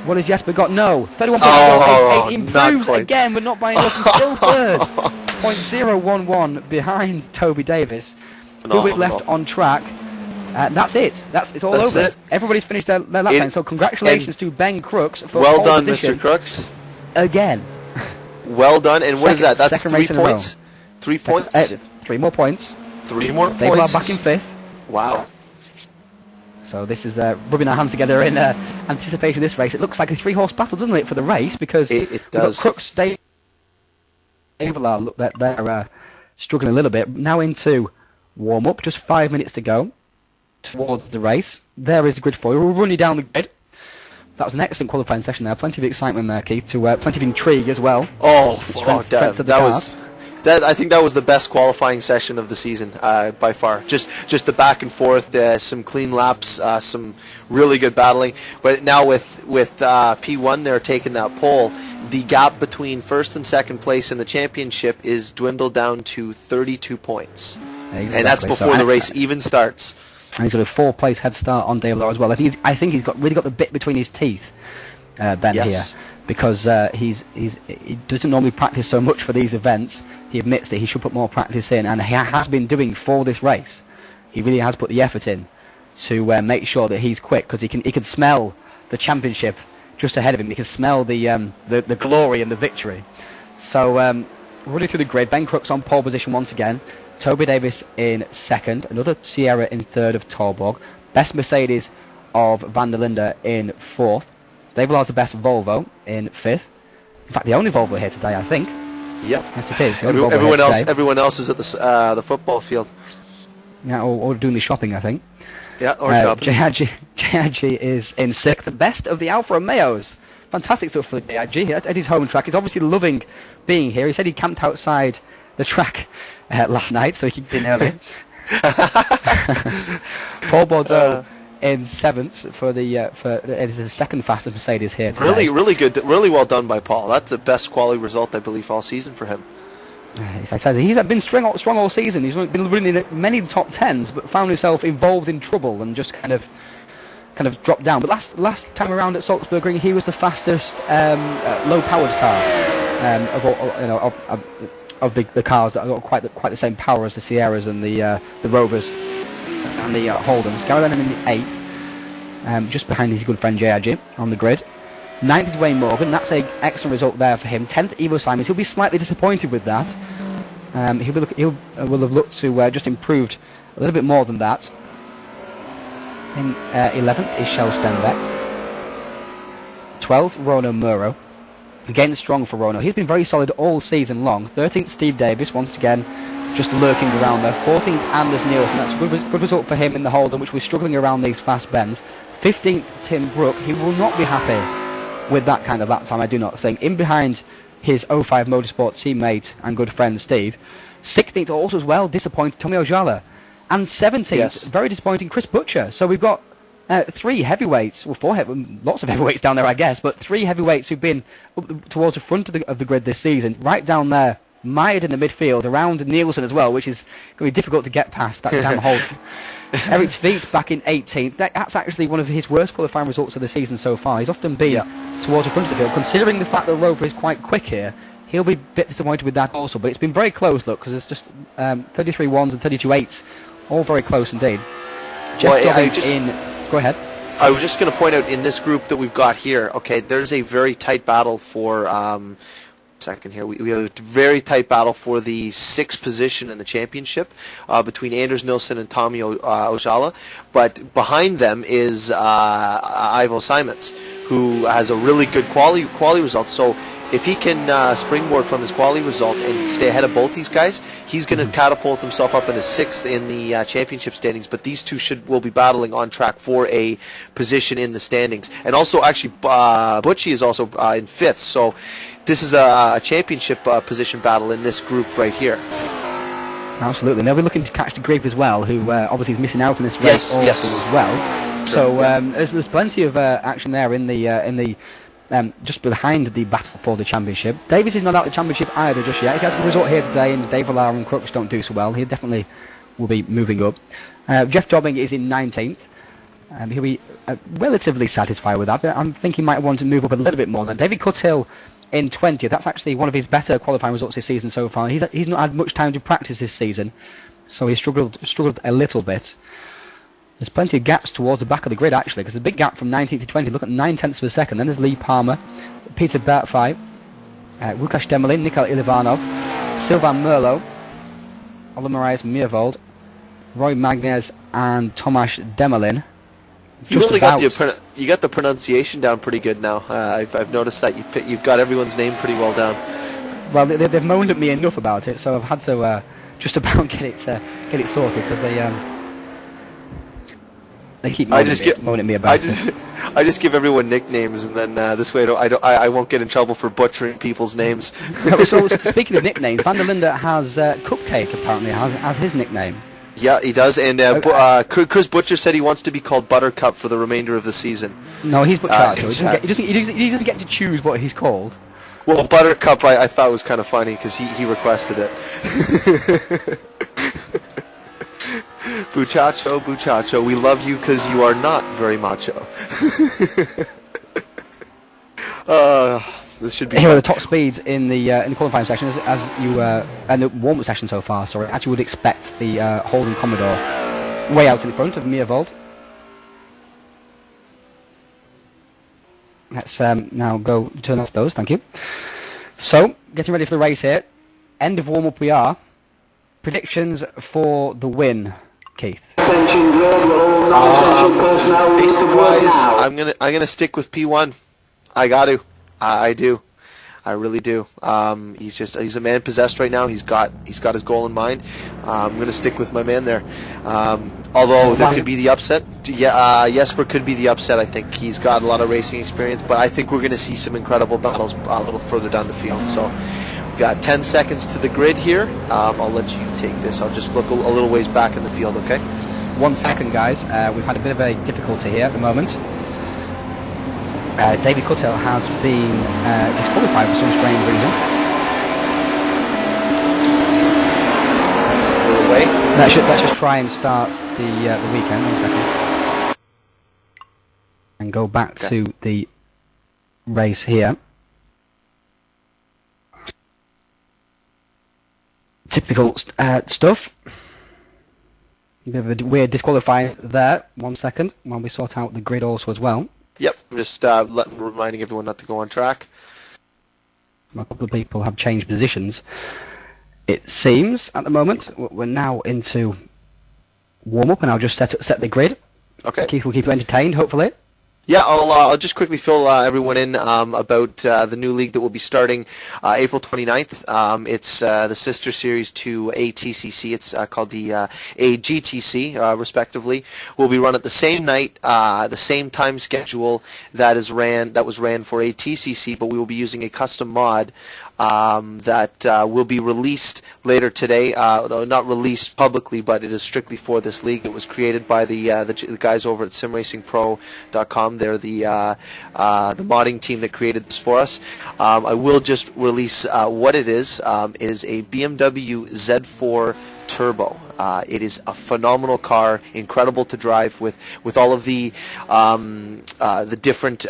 [SPEAKER 1] What has Jesper got? No. 31.88. Improves again, but not by enough. He's still third. 0.011 behind Toby Davis. Who is left on track. That's it. It's all over.
[SPEAKER 2] It.
[SPEAKER 1] Everybody's finished their lap time. So congratulations to Ben Crooks for
[SPEAKER 2] well done,
[SPEAKER 1] position.
[SPEAKER 2] Mr. Crooks.
[SPEAKER 1] Again.
[SPEAKER 2] Well done. And what is that? That's 3 points. 3 points.
[SPEAKER 1] 3 more points.
[SPEAKER 2] 3 more
[SPEAKER 1] They
[SPEAKER 2] points.
[SPEAKER 1] are back in 5th.
[SPEAKER 2] Wow.
[SPEAKER 1] So this is rubbing our hands together in anticipation of this race. It looks like a 3-horse battle, doesn't it, for the race? Because
[SPEAKER 2] it does.
[SPEAKER 1] Crooks, Dave, look, they're struggling a little bit. Now into warm-up, just 5 minutes to go towards the race. There is the grid for you. We'll run you down the grid. That was an excellent qualifying session there. Plenty of excitement there, Keith. Plenty of intrigue as well.
[SPEAKER 2] That I think that was the best qualifying session of the season by far. Just the back and forth, some clean laps, some really good battling. But now with P1 there taking that pole, the gap between first and second place in the championship is dwindled down to 32 points. Exactly. And that's before the race even starts.
[SPEAKER 1] And he's got a 4-place head start on Dave Lowe as well. I think he's really got the bit between his teeth, Ben,
[SPEAKER 2] yes.
[SPEAKER 1] here, because he doesn't normally practice so much for these events. He admits that he should put more practice in, and he has been doing for this race. He really has put the effort in to make sure that he's quick, because he can smell the championship just ahead of him. He can smell the glory and the victory. So running through the grid, Ben Crooks on pole position once again. Toby Davis in second, another Sierra in third of Torborg, best Mercedes of Van der Linde in fourth. Dave Lars the best Volvo in fifth. In fact, the only Volvo here today, I think.
[SPEAKER 2] Yep.
[SPEAKER 1] Yes, it is.
[SPEAKER 2] Everyone else is at the football field.
[SPEAKER 1] Yeah, or doing the shopping, I think.
[SPEAKER 2] Yeah, or shopping.
[SPEAKER 1] JIG is in sixth, the best of the Alfa Romeos. Fantastic stuff for JIG at his home track. He's obviously loving being here. He said he camped outside the track last night, so he could in early. Paul Bordeaux in seventh it is his second fastest Mercedes here today.
[SPEAKER 2] Really good, really well done by Paul. That's the best quality result, I believe, all season for him.
[SPEAKER 1] As I said, he's been strong all season. He's been running in many top tens, but found himself involved in trouble and just kind of dropped down. But last time around at Salzburg, he was the fastest low-powered car of the cars that have got quite the same power as the Sierras and the Rovers and the Holdens. Gary Lennon in the eighth, just behind his good friend JIG on the grid. 9th is Wayne Morgan. That's an excellent result there for him. 10th, Ivo Simons. He'll be slightly disappointed with that. He will have looked to just improved a little bit more than that. In 11th is Shell Stenbeck. 12th, Rono Muro. Again, strong for Rono. He's been very solid all season long. 13th, Steve Davis, once again, just lurking around there. 14th, Anders Nielsen. That's a good result for him in the Holden, which was struggling around these fast bends. 15th, Tim Brook. He will not be happy with that kind of lap time, I do not think. In behind his 05 Motorsport teammate and good friend Steve. 16th, also as well, disappointed Tommy Ojala. And 17th,
[SPEAKER 2] yes,
[SPEAKER 1] very disappointing Chris Butcher. So we've got three heavyweights, well, lots of heavyweights down there, I guess, but three heavyweights who've been up towards the front of the grid this season, right down there, mired in the midfield, around Nielsen as well, which is going to be difficult to get past that damn hold. Eric Tveit back in 18th. That's actually one of his worst qualifying results of the season so far. He's often been towards the front of the field. Considering the fact that Rover is quite quick here, he'll be a bit disappointed with that also. But it's been very close, look, because it's just 33 ones and 32 eights, all very close indeed. Go ahead.
[SPEAKER 2] I was just going to point out in this group that we've got here, okay, there's a very tight battle for... second here. We have a very tight battle for the 6th position in the championship between Anders Nilsson and Tommy Ojala, but behind them is Ivo Simons, who has a really good quality result. So if he can springboard from his quality result and stay ahead of both these guys, he's going to catapult himself up into 6th in the championship standings. But these two will be battling on track for a position in the standings. And also, actually, Butchie is also in 5th. So this is a championship position battle in this group right here.
[SPEAKER 1] Absolutely. Now we're looking to catch the Grape as well, who obviously is missing out in this race as well. So there's plenty of action there in the just behind the battle for the championship. Davis is not out of the championship either just yet. If he has a result here today and Dave Villar and Crooks don't do so well, he definitely will be moving up. Jeff Dobbing is in 19th. He'll be relatively satisfied with that, but I'm thinking he might want to move up a little bit more than David Cuthill in 20th. That's actually one of his better qualifying results this season so far. He's not had much time to practice this season, so he's struggled a little bit. There's plenty of gaps towards the back of the grid, actually, because there's a big gap from 19th to 20th. Look at 9/10 of a second. Then there's Lee Palmer, Peter Bertfai, Łukasz Demelin, Nikol Ilivanov, Sylvain Merlot, Olimarais Mirvold, Roy Magnez, and Tomasz Demelin.
[SPEAKER 2] You really got the pronunciation down pretty good now. I've noticed that you've got everyone's name pretty well down.
[SPEAKER 1] Well, they've moaned at me enough about it, so I've had to just about get it sorted, because they keep moaning at me about it.
[SPEAKER 2] I just give everyone nicknames, and then this way I won't get in trouble for butchering people's names.
[SPEAKER 1] So speaking of nicknames, Van der Linde has Cupcake apparently as his nickname.
[SPEAKER 2] Yeah, he does, and Chris Butcher said he wants to be called Buttercup for the remainder of the season.
[SPEAKER 1] No, he's Butcher. He doesn't get to choose what he's called.
[SPEAKER 2] Well, Buttercup I thought was kind of funny because he requested it. Buchacho, we love you because you are not very macho. This should be.
[SPEAKER 1] Here are the top speeds in the qualifying section as you and the warm-up session so far. Sorry, as you would expect, the Holden Commodore way out in front of Meervold. Let's now go turn off those. Thank you. So, getting ready for the race here. End of warm-up we are. Predictions for the win, Keith.
[SPEAKER 2] Basic-wise, I'm gonna stick with P1. I got to. I do. I really do. He's a man possessed right now. He's got his goal in mind. I'm going to stick with my man there. Although there could be the upset. Jesper could be the upset. I think he's got a lot of racing experience, but I think we're going to see some incredible battles a little further down the field. So we've got 10 seconds to the grid here. I'll let you take this. I'll just look a little ways back in the field, okay?
[SPEAKER 1] 1 second, guys. We've had a bit of a difficulty here at the moment. David Cuttle has been disqualified for some strange reason. Let's just try and start the weekend. 1 second, and go back to the race here. Typical stuff. A bit of a weird disqualifying there. 1 second, while we sort out the grid also as well.
[SPEAKER 2] Yep, I'm just reminding everyone not to go on track.
[SPEAKER 1] A couple of people have changed positions. It seems at the moment we're now into warm-up, and I'll just set the grid.
[SPEAKER 2] Okay.
[SPEAKER 1] Keith will keep you entertained, hopefully.
[SPEAKER 2] Yeah, I'll just quickly fill everyone in about the new league that will be starting April 29th. It's the sister series to ATCC. It's called the AGTC, respectively. Will be run at the same night, the same time schedule that was ran for ATCC, but we will be using a custom mod that will be released later today. Not released publicly, but it is strictly for this league. It was created by the guys over at simracingpro.com. They're the modding team that created this for us. I will just release what it is. It is a BMW Z4 Turbo. It is a phenomenal car, incredible to drive with all of the different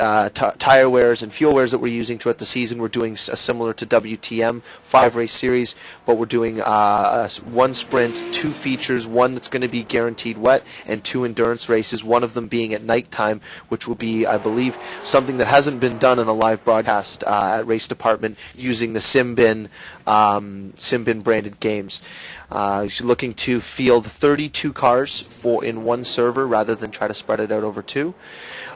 [SPEAKER 2] tire wears and fuel wears that we're using throughout the season. We're doing similar to WTM 5-race series, but we're doing 1 sprint, 2 features, 1 that's going to be guaranteed wet, and 2 endurance races, one of them being at nighttime, which will be, I believe, something that hasn't been done in a live broadcast at Race Department using the Simbin branded games. Looking to field 32 cars in one server rather than try to spread it out over 2.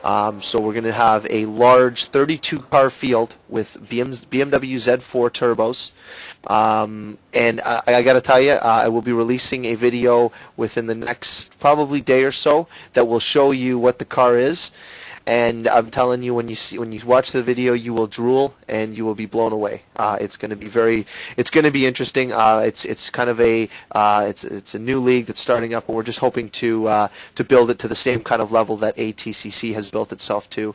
[SPEAKER 2] So we're going to have a large 32-car field with BMW Z4 turbos. And I got to tell you, I will be releasing a video within the next probably day or so that will show you what the car is. And I'm telling you, when you watch the video, you will drool and you will be blown away. It's going to be interesting. It's kind of it's a new league that's starting up, and we're just hoping to build it to the same kind of level that ATCC has built itself to.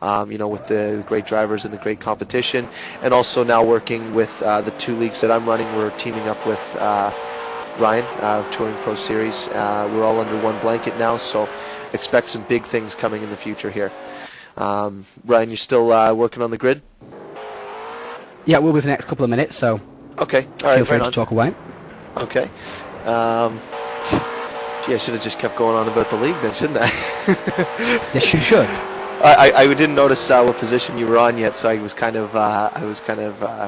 [SPEAKER 2] With the great drivers and the great competition, and also now working with the 2 leagues that I'm running. We're teaming up with Ryan, TouringProSeries. We're all under one blanket now, so expect some big things coming in the future here. Ryan, you're still working on the grid?
[SPEAKER 1] Yeah, we'll be for the next couple of minutes, so
[SPEAKER 2] okay. All right,
[SPEAKER 1] feel free to talk away.
[SPEAKER 2] Okay. I should have just kept going on about the league then, shouldn't I?
[SPEAKER 1] Yes, you should.
[SPEAKER 2] I didn't notice what position you were on yet, so I was kind of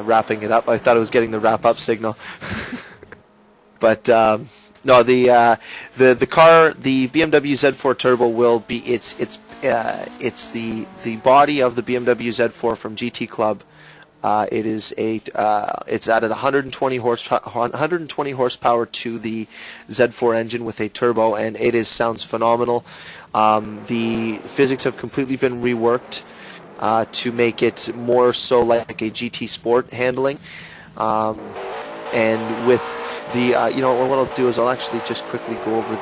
[SPEAKER 2] wrapping it up. I thought I was getting the wrap up signal, but no, the car, the BMW Z4 Turbo will be it's the body of the BMW Z4 from GT Club, It's added 120 horsepower to the Z4 engine with a turbo, and sounds phenomenal. The physics have completely been reworked to make it more so like a GT Sport handling, and with the what I'll do is I'll actually just quickly go over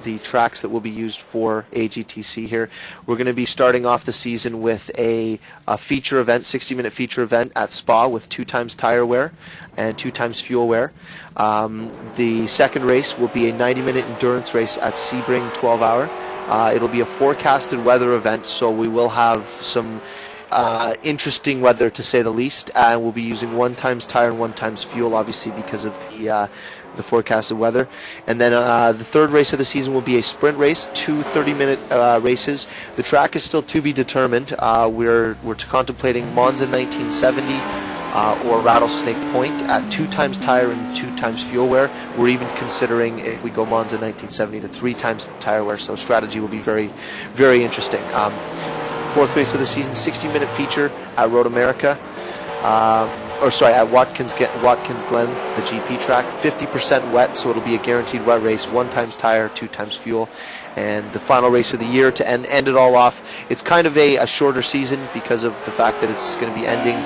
[SPEAKER 2] the tracks that will be used for AGTC here. We're going to be starting off the season with a feature event, 60-minute feature event at Spa with 2 times tire wear and 2 times fuel wear. The second race will be a 90-minute endurance race at Sebring 12-hour. It'll be a forecasted weather event, so we will have some interesting weather, to say the least, and we'll be using 1 times tire and 1 times fuel, obviously because of the forecasted weather. And then the third race of the season will be a sprint race, 2 30-minute races. The track is still to be determined. We're contemplating Monza 1970 or Rattlesnake Point at 2 times tire and 2 times fuel wear. We're even considering, if we go Monza 1970, to 3 times tire wear, so strategy will be very, very interesting. Fourth race of the season, 60-minute feature at Road America. At Watkins Glen, the GP track, 50% wet, so it'll be a guaranteed wet race, 1 times tire, 2 times fuel. And the final race of the year to end it all off. It's kind of a shorter season because of the fact that it's going to be ending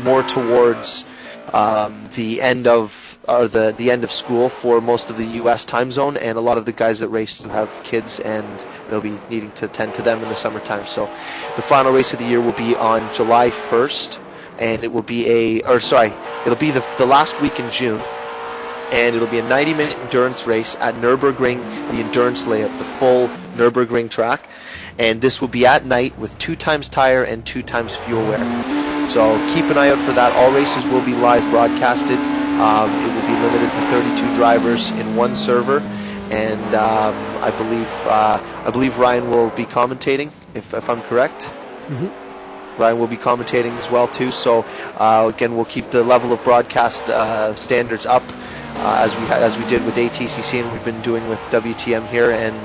[SPEAKER 2] more towards the end of school for most of the U.S. time zone, and a lot of the guys that race have kids, and they'll be needing to tend to them in the summertime. So the final race of the year will be on July 1st. And it will be it'll be the last week in June, and it'll be a 90-minute endurance race at Nürburgring, the endurance layout, the full Nürburgring track, and this will be at night with 2 times tire and 2 times fuel wear. So keep an eye out for that. All races will be live broadcasted. It will be limited to 32 drivers in 1 server, and I believe Ryan will be commentating, if I'm correct.
[SPEAKER 1] Mm-hmm.
[SPEAKER 2] Ryan will be commentating as well too. So again, we'll keep the level of broadcast standards up as we did with ATCC and we've been doing with WTM here, and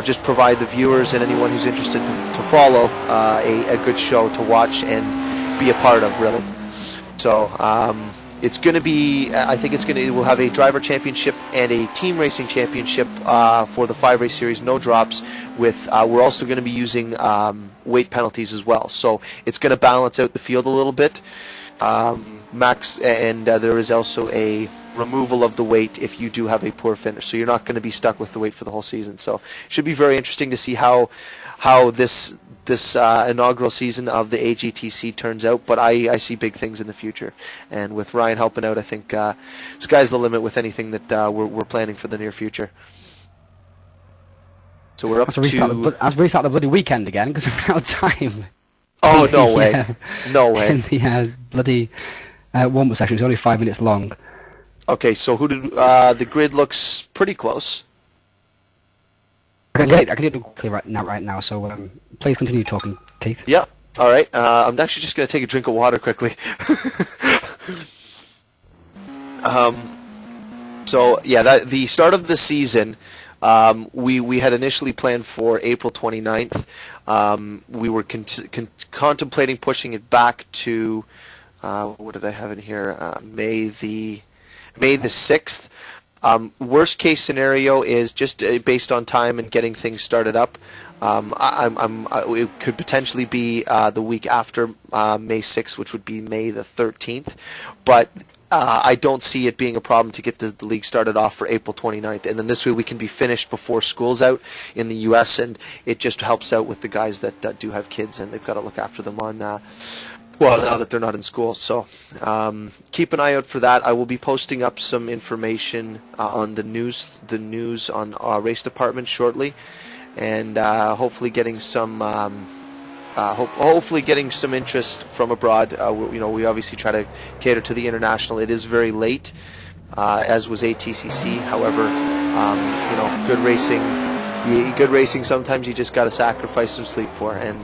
[SPEAKER 2] just provide the viewers and anyone who's interested to follow a good show to watch and be a part of, really. So it's going to be, we'll have a driver championship and a team racing championship for the 5-race series, no drops. We're also going to be using weight penalties as well. So it's going to balance out the field a little bit. There is also a removal of the weight if you do have a poor finish. So you're not going to be stuck with the weight for the whole season. So it should be very interesting to see how this inaugural season of the AGTC turns out, but I see big things in the future, and with Ryan helping out, I think sky's the limit with anything that we're planning for the near future. So we're up to
[SPEAKER 1] restart the bloody weekend again because we're out of time.
[SPEAKER 2] Oh no way, no way!
[SPEAKER 1] And the bloody warm-up session was only 5 minutes long.
[SPEAKER 2] Okay, so the grid looks pretty close.
[SPEAKER 1] I can get it quickly right now. So please continue talking, Keith.
[SPEAKER 2] Yeah. All right. I'm actually just going to take a drink of water quickly. The start of the season, we had initially planned for April 29th. We were contemplating pushing it back to what did I have in here? May the 6th. Worst case scenario is just based on time and getting things started up. It could potentially be the week after May 6th, which would be May the 13th. But I don't see it being a problem to get the league started off for April 29th. And then this way we can be finished before school's out in the U.S. And it just helps out with the guys that do have kids and they've got to look after them on now that they're not in school. So keep an eye out for that. I will be posting up some information on the news on our race department shortly, and hopefully getting some interest from abroad. We obviously try to cater to the international. It is very late, as was ATCC. However, good racing. Sometimes you just got to sacrifice some sleep for, and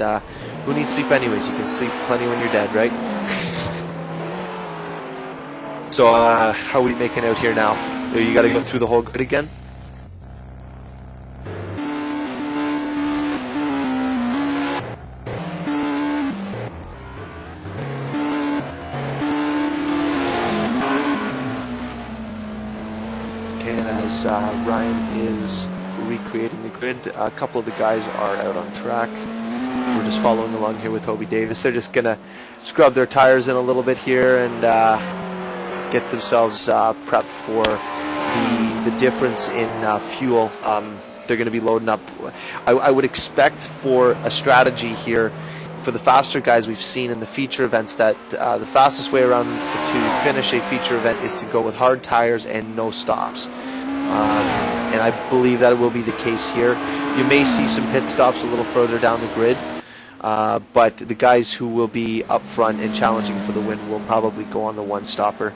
[SPEAKER 2] who needs sleep anyways? You can sleep plenty when you're dead, right? So how are we making out here now? You got to go through the whole grid again? as Ryan is recreating the grid. A couple of the guys are out on track. We're just following along here with Toby Davis. They're just going to scrub their tires in a little bit here and get themselves prepped for the difference in fuel. They're going to be loading up. I would expect for a strategy here for the faster guys we've seen in the feature events that the fastest way around to finish a feature event is to go with hard tires and no stops. And I believe that will be the case here. You may see some pit stops a little further down the grid, but the guys who will be up front and challenging for the win will probably go on the one-stopper.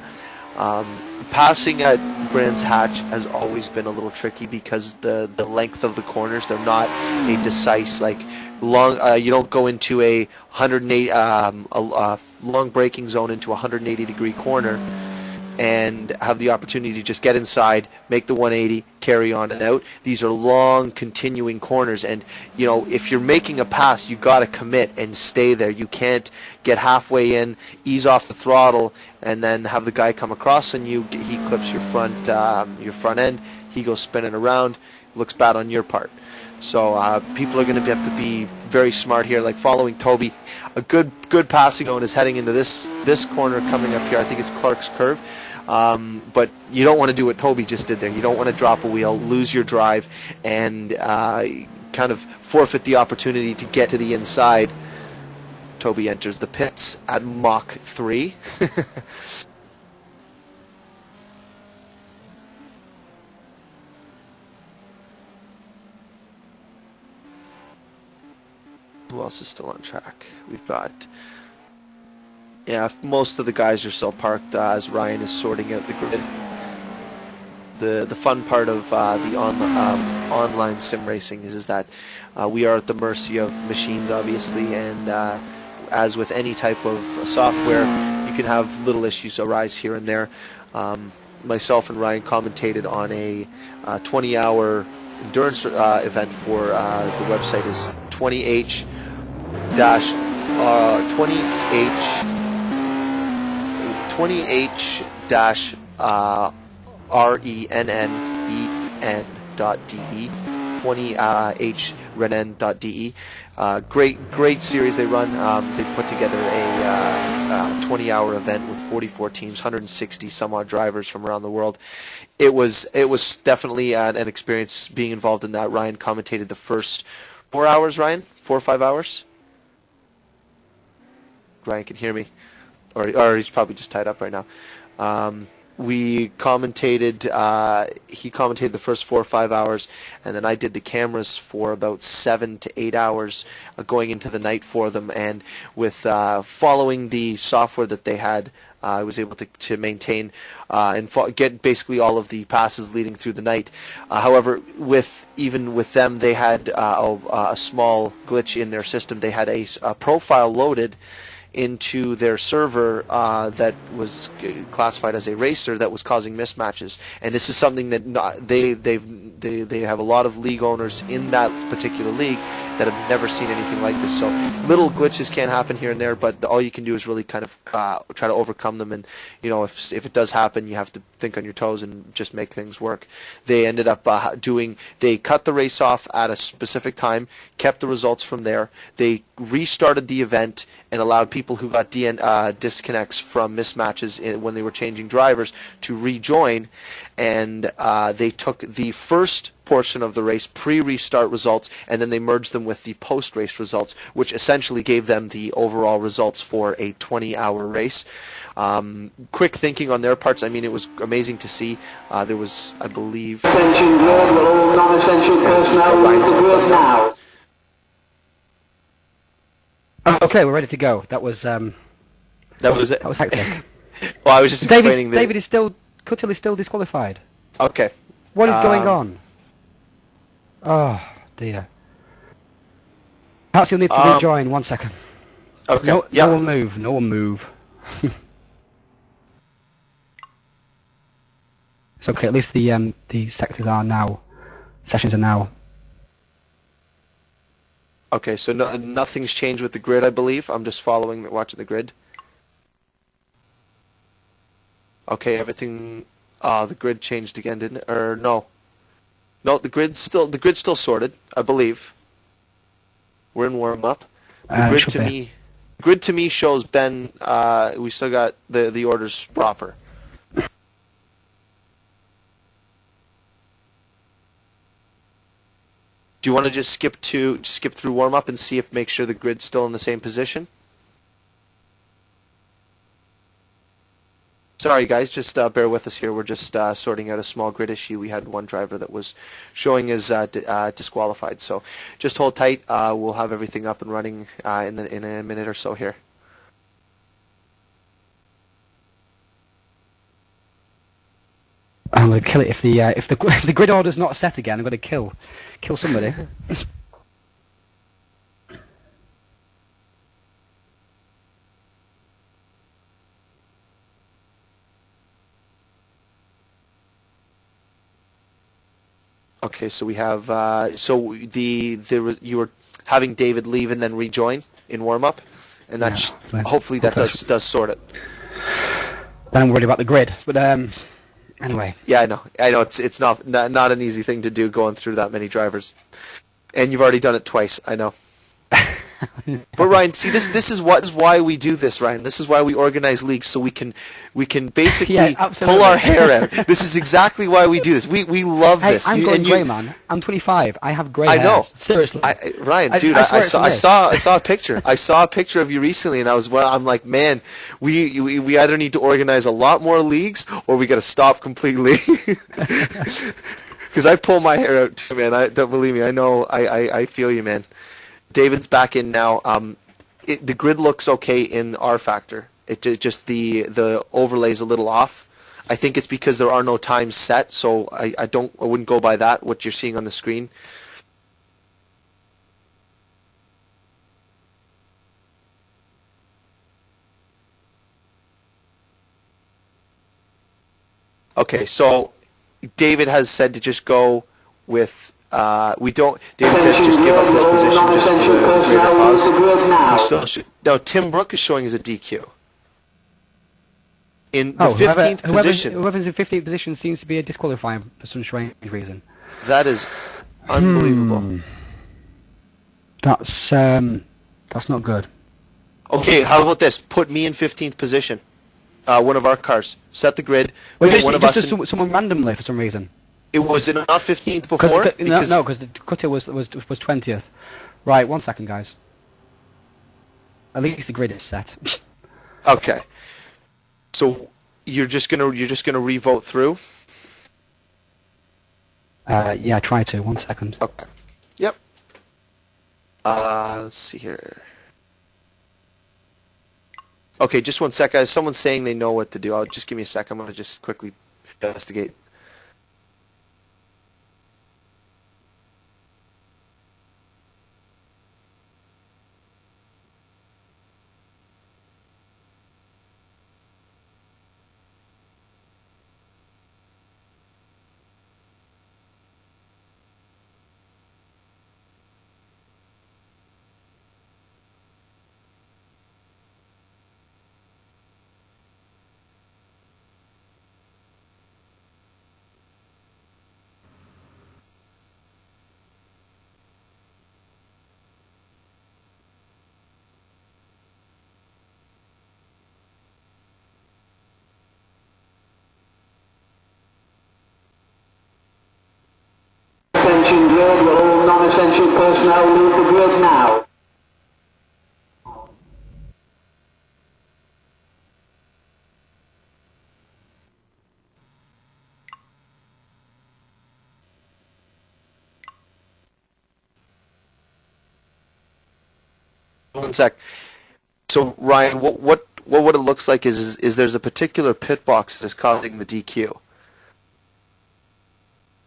[SPEAKER 2] Passing at Brands Hatch has always been a little tricky because the length of the corners, they're not a decisive, like, long. You don't go into a 180 long braking zone into a 180-degree corner and have the opportunity to just get inside, make the 180, carry on and out. These are long, continuing corners, and you know, if you're making a pass, you got to commit and stay there. You can't get halfway in, ease off the throttle, and then have the guy come across on you. He clips your front end. He goes spinning around. Looks bad on your part. So people are going to have to be very smart here, like following Toby. A good passing zone is heading into this corner coming up here. I think it's Clark's Curve. But you don't want to do what Toby just did there. You don't want to drop a wheel, lose your drive, and kind of forfeit the opportunity to get to the inside. Toby enters the pits at Mach 3. Who else is still on track? We've got, yeah, most of the guys are still parked as Ryan is sorting out the grid. The fun part of the online sim racing is that we are at the mercy of machines, obviously, and as with any type of software, you can have little issues arise here and there. Myself and Ryan commentated on a 20-hour endurance event for the website is 20H dash 20H dash RENNEN.de 20HRENN.de. Great series they run. They put together a 20-hour event with 44 teams, 160 some odd drivers from around the world. It was definitely an experience being involved in that. Ryan commentated the first 4 hours. Ryan, 4 or 5 hours. Ryan can hear me, or he's probably just tied up right now. We commentated. He commentated the first 4 or 5 hours, and then I did the cameras for about 7 to 8 hours, going into the night for them. And with following the software that they had, I was able to maintain and get basically all of the passes leading through the night. However, even with them, they had a small glitch in their system. They had a profile loaded into their server that was classified as a racer that was causing mismatches, and this is something that they have a lot of league owners in that particular league that have never seen anything like this. So little glitches can happen here and there, but all you can do is really kind of try to overcome them. And you know, if it does happen, you have to think on your toes and just make things work. They ended up they cut the race off at a specific time, kept the results from there. They restarted the event and allowed people who got disconnects from mismatches when they were changing drivers to rejoin, and they took the first portion of the race pre-restart results, and then they merged them with the post-race results, which essentially gave them the overall results for a 20-hour race. Quick thinking on their parts. I mean, it was amazing to see. There was, I believe,
[SPEAKER 3] Attention, Lord, all non-essential personnel leave the grid now.
[SPEAKER 1] Okay, we're ready to go. That was
[SPEAKER 2] it.
[SPEAKER 1] That was hectic.
[SPEAKER 2] Well, I was just explaining
[SPEAKER 1] David is still Cutterl is still disqualified.
[SPEAKER 2] Okay.
[SPEAKER 1] What is going on? Oh dear. Perhaps you'll need to rejoin. 1 second.
[SPEAKER 2] Okay.
[SPEAKER 1] No,
[SPEAKER 2] yeah.
[SPEAKER 1] no one move. No one move. It's okay. At least the sectors are now. Sessions are now.
[SPEAKER 2] Okay, so nothing's changed with the grid, I believe. I'm just watching the grid. Okay, everything The grid changed again, didn't it? Or no? No, the grid's still sorted, I believe. We're in warm up. The grid to me shows Ben. We still got the orders proper. Do you want to just skip through warm up and make sure the grid's still in the same position? Sorry guys, just bear with us here. We're just sorting out a small grid issue. We had one driver that was showing as disqualified. So just hold tight. We'll have everything up and running in a minute or so here.
[SPEAKER 1] I'm going to kill it if the grid order's not set again. I'm going to kill somebody.
[SPEAKER 2] Okay, so we have you were having David leave and then rejoin in warm up, and that hopefully that does sort it.
[SPEAKER 1] Then I'm worried about the grid, but anyway.
[SPEAKER 2] Yeah, I know it's not an easy thing to do going through that many drivers, and you've already done it twice. I know. But Ryan, see, this is why we do this, Ryan. This is why we organize leagues, so we can basically pull our hair out. This is exactly why we do this. We love this.
[SPEAKER 1] I'm going grey, man. I'm 25. I have grey hair.
[SPEAKER 2] I know.
[SPEAKER 1] Seriously.
[SPEAKER 2] Ryan, dude, I saw a picture. I saw a picture of you recently, and I'm like, man, we either need to organize a lot more leagues, or we got to stop completely. Because I pull my hair out too, man. Don't believe me. I know. I feel you, man. David's back in now. The grid looks okay in R factor. It just the overlay's a little off. I think it's because there are no times set, so I wouldn't go by that. What you're seeing on the screen. Okay, so David has said to just go with. David says just give up this position just for the greater cause. No, Tim Brook is showing as a DQ. In the 15th position.
[SPEAKER 1] Whoever's in 15th position seems to be a disqualifying for some strange reason.
[SPEAKER 2] That is unbelievable.
[SPEAKER 1] That's not good.
[SPEAKER 2] Okay, how about this? Put me in 15th position. One of our cars. Set the grid.
[SPEAKER 1] Someone randomly for some reason.
[SPEAKER 2] It was not 15th before?
[SPEAKER 1] No, because the cutter was 20th. Right, 1 second, guys. At least the grid is set.
[SPEAKER 2] Okay. So you're just gonna re-vote through?
[SPEAKER 1] Yeah, try to. 1 second.
[SPEAKER 2] Okay. Yep. Let's see here. Okay, just 1 sec, guys. Someone's saying they know what to do. Just give me a sec. I'm gonna just quickly investigate.
[SPEAKER 3] Attention grid, all non-essential personnel leave the grid now.
[SPEAKER 2] One sec. So Ryan, what it looks like is there's a particular pit box that is causing the DQ.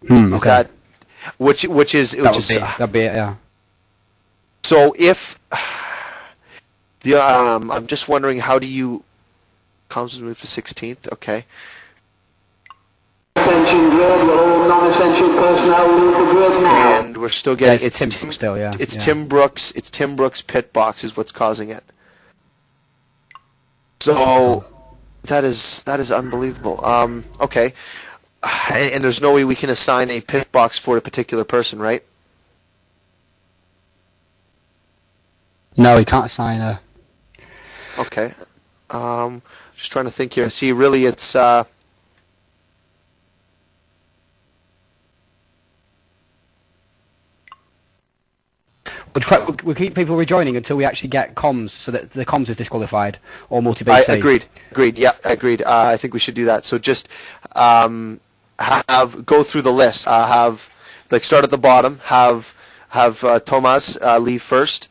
[SPEAKER 1] Okay.
[SPEAKER 2] Is that which is
[SPEAKER 1] That'd be it, yeah.
[SPEAKER 2] So if the I'm just wondering, how do you comms move to 16th? Okay.
[SPEAKER 3] Attention grid, all non-essential personnel leave the grid now.
[SPEAKER 2] And we're still getting
[SPEAKER 1] it's Tim Brooks still, yeah.
[SPEAKER 2] It's Tim Brooks. It's Tim Brooks' pit box is what's causing it. So That is unbelievable. Okay, and there's no way we can assign a pit box for a particular person, right?
[SPEAKER 1] No, he can't assign a.
[SPEAKER 2] Okay. Just trying to think here. See, really, it's
[SPEAKER 1] We'll keep people rejoining until we actually get comms, so that the comms is disqualified, or multi-BC.
[SPEAKER 2] agreed. Yeah, agreed. I think we should do that. So just have go through the list. Have like start at the bottom. Have Tomas leave first.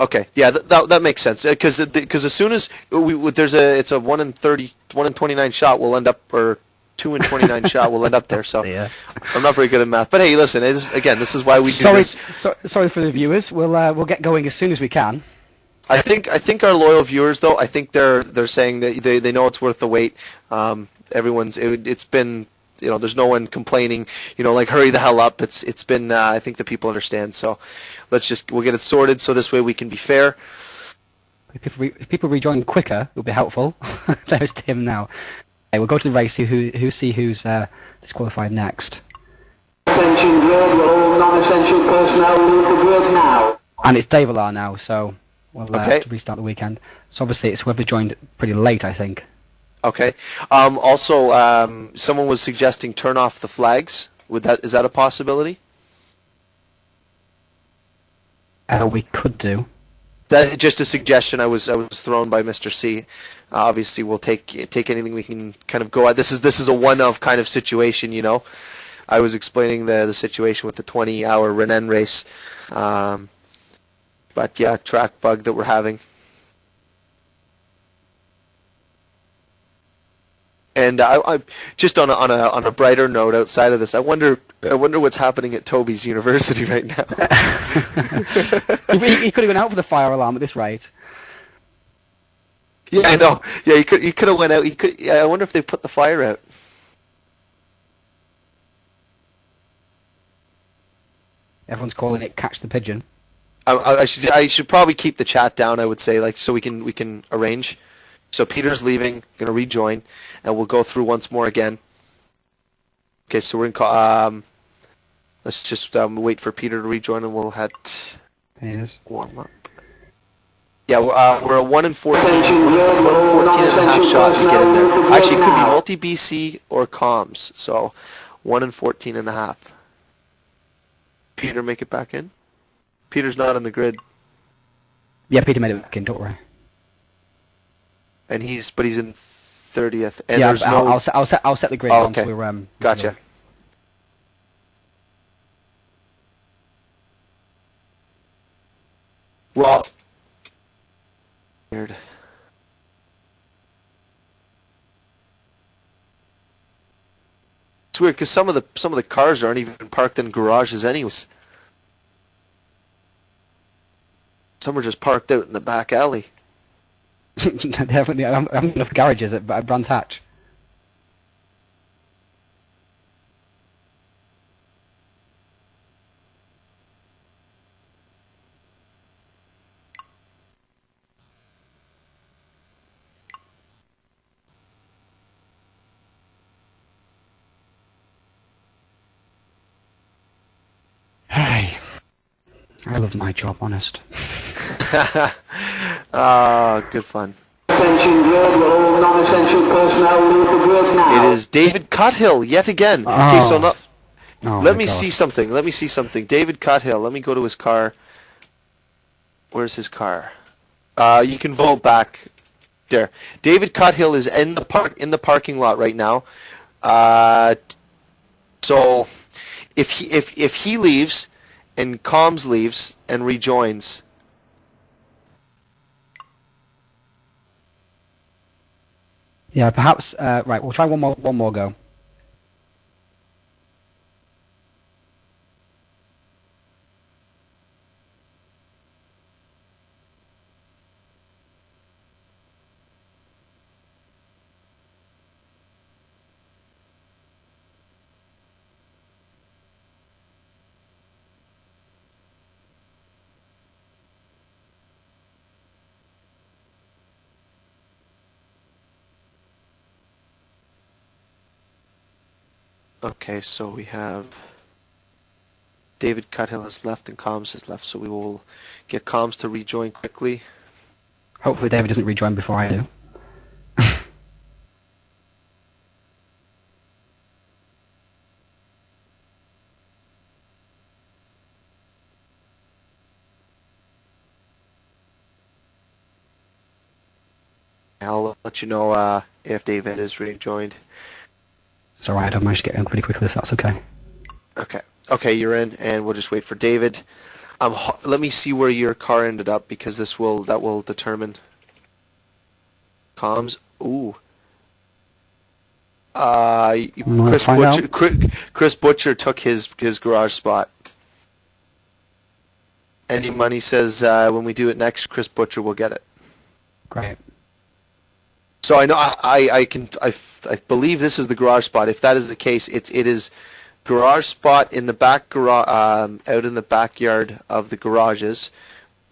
[SPEAKER 2] Okay, yeah, that makes sense because as soon as it's a 1 in 30, 1 in 29 shot, we'll end up, or 2 in 29 shot, we'll end up there. So
[SPEAKER 1] Yeah.
[SPEAKER 2] I'm not very good at math, but hey, listen, this is why we do this.
[SPEAKER 1] Sorry for the viewers. We'll get going as soon as we can.
[SPEAKER 2] I think our loyal viewers, though, I think they're saying that they know it's worth the wait. It's been, there's no one complaining, like hurry the hell up. It's been I think the people understand. So we'll get it sorted so this way we can be fair.
[SPEAKER 1] If people rejoin quicker, it would be helpful. There's Tim now. Okay, we'll go to the race, see who's disqualified next.
[SPEAKER 3] Attention grid, will all non-essential personnel leave the grid now.
[SPEAKER 1] And it's Dave Alar now, so we'll
[SPEAKER 2] Okay.
[SPEAKER 1] have to restart the weekend. So obviously it's whoever joined pretty late, I think.
[SPEAKER 2] Okay. Also, someone was suggesting turn off the flags. Is that a possibility?
[SPEAKER 1] We could do.
[SPEAKER 2] That just a suggestion I was thrown by Mr. C. Obviously, we'll take anything we can kind of go at. This is a one-of kind of situation, I was explaining the situation with the 20-hour Renan race, but yeah, track bug that we're having. And I just on a brighter note outside of this, I wonder what's happening at Toby's university right now.
[SPEAKER 1] He could have gone out for the fire alarm at this rate.
[SPEAKER 2] Yeah, I know. Yeah, he could have went out. I wonder if they put the fire out.
[SPEAKER 1] Everyone's calling it catch the pigeon.
[SPEAKER 2] I should probably keep the chat down. I would say, like, so we can arrange. So Peter's leaving, gonna rejoin, and we'll go through once more again. Okay, so we're in call. Let's just wait for Peter to rejoin, and we'll head.
[SPEAKER 1] Yes.
[SPEAKER 2] Warm up. Yeah, we're a 1 in 14, 1 in 14 and a half shot to get in there. Actually, it could be multi-BC or comms, so 1 in 14 and a half. Peter, make it back in? Peter's not on the grid.
[SPEAKER 1] Yeah, Peter made it back in, don't worry.
[SPEAKER 2] And he's in 30th. And
[SPEAKER 1] yeah,
[SPEAKER 2] there's no...
[SPEAKER 1] I'll set the grid
[SPEAKER 2] Oh,
[SPEAKER 1] once
[SPEAKER 2] okay.
[SPEAKER 1] we're
[SPEAKER 2] Gotcha. Well, weird. It's weird because some of the cars aren't even parked in garages anyways. Some are just parked out in the back alley.
[SPEAKER 1] They haven't enough garages at Brands Hatch. Hey, I love my job, honest.
[SPEAKER 2] Good fun.
[SPEAKER 3] Attention grid, will all non-essential personnel leave the grid now.
[SPEAKER 2] It is David Cuthill yet again.
[SPEAKER 1] Oh.
[SPEAKER 2] Okay, so no,
[SPEAKER 1] Oh
[SPEAKER 2] let
[SPEAKER 1] my
[SPEAKER 2] me
[SPEAKER 1] God.
[SPEAKER 2] see something. Let me see something. David Cuthill. Let me go to his car. Where's his car? You can vote back there. David Cuthill is in the parking lot right now. So if he leaves and Comms leaves and rejoins.
[SPEAKER 1] Yeah, perhaps. Right, we'll try one more go.
[SPEAKER 2] Okay, so we have David Cuthill has left and Combs has left, so we will get Combs to rejoin quickly.
[SPEAKER 1] Hopefully David doesn't rejoin before I do.
[SPEAKER 2] I'll let you know if David is rejoined.
[SPEAKER 1] It's alright, I managed to get in pretty quickly, so that's okay.
[SPEAKER 2] Okay. Okay, you're in, and we'll just wait for David. Let me see where your car ended up, because that will determine. Comms. Ooh. Chris Butcher took his garage spot. Any money says when we do it next, Chris Butcher will get it.
[SPEAKER 1] Great.
[SPEAKER 2] So I know I believe this is the garage spot. If that is the case, it is garage spot in the back out in the backyard of the garages,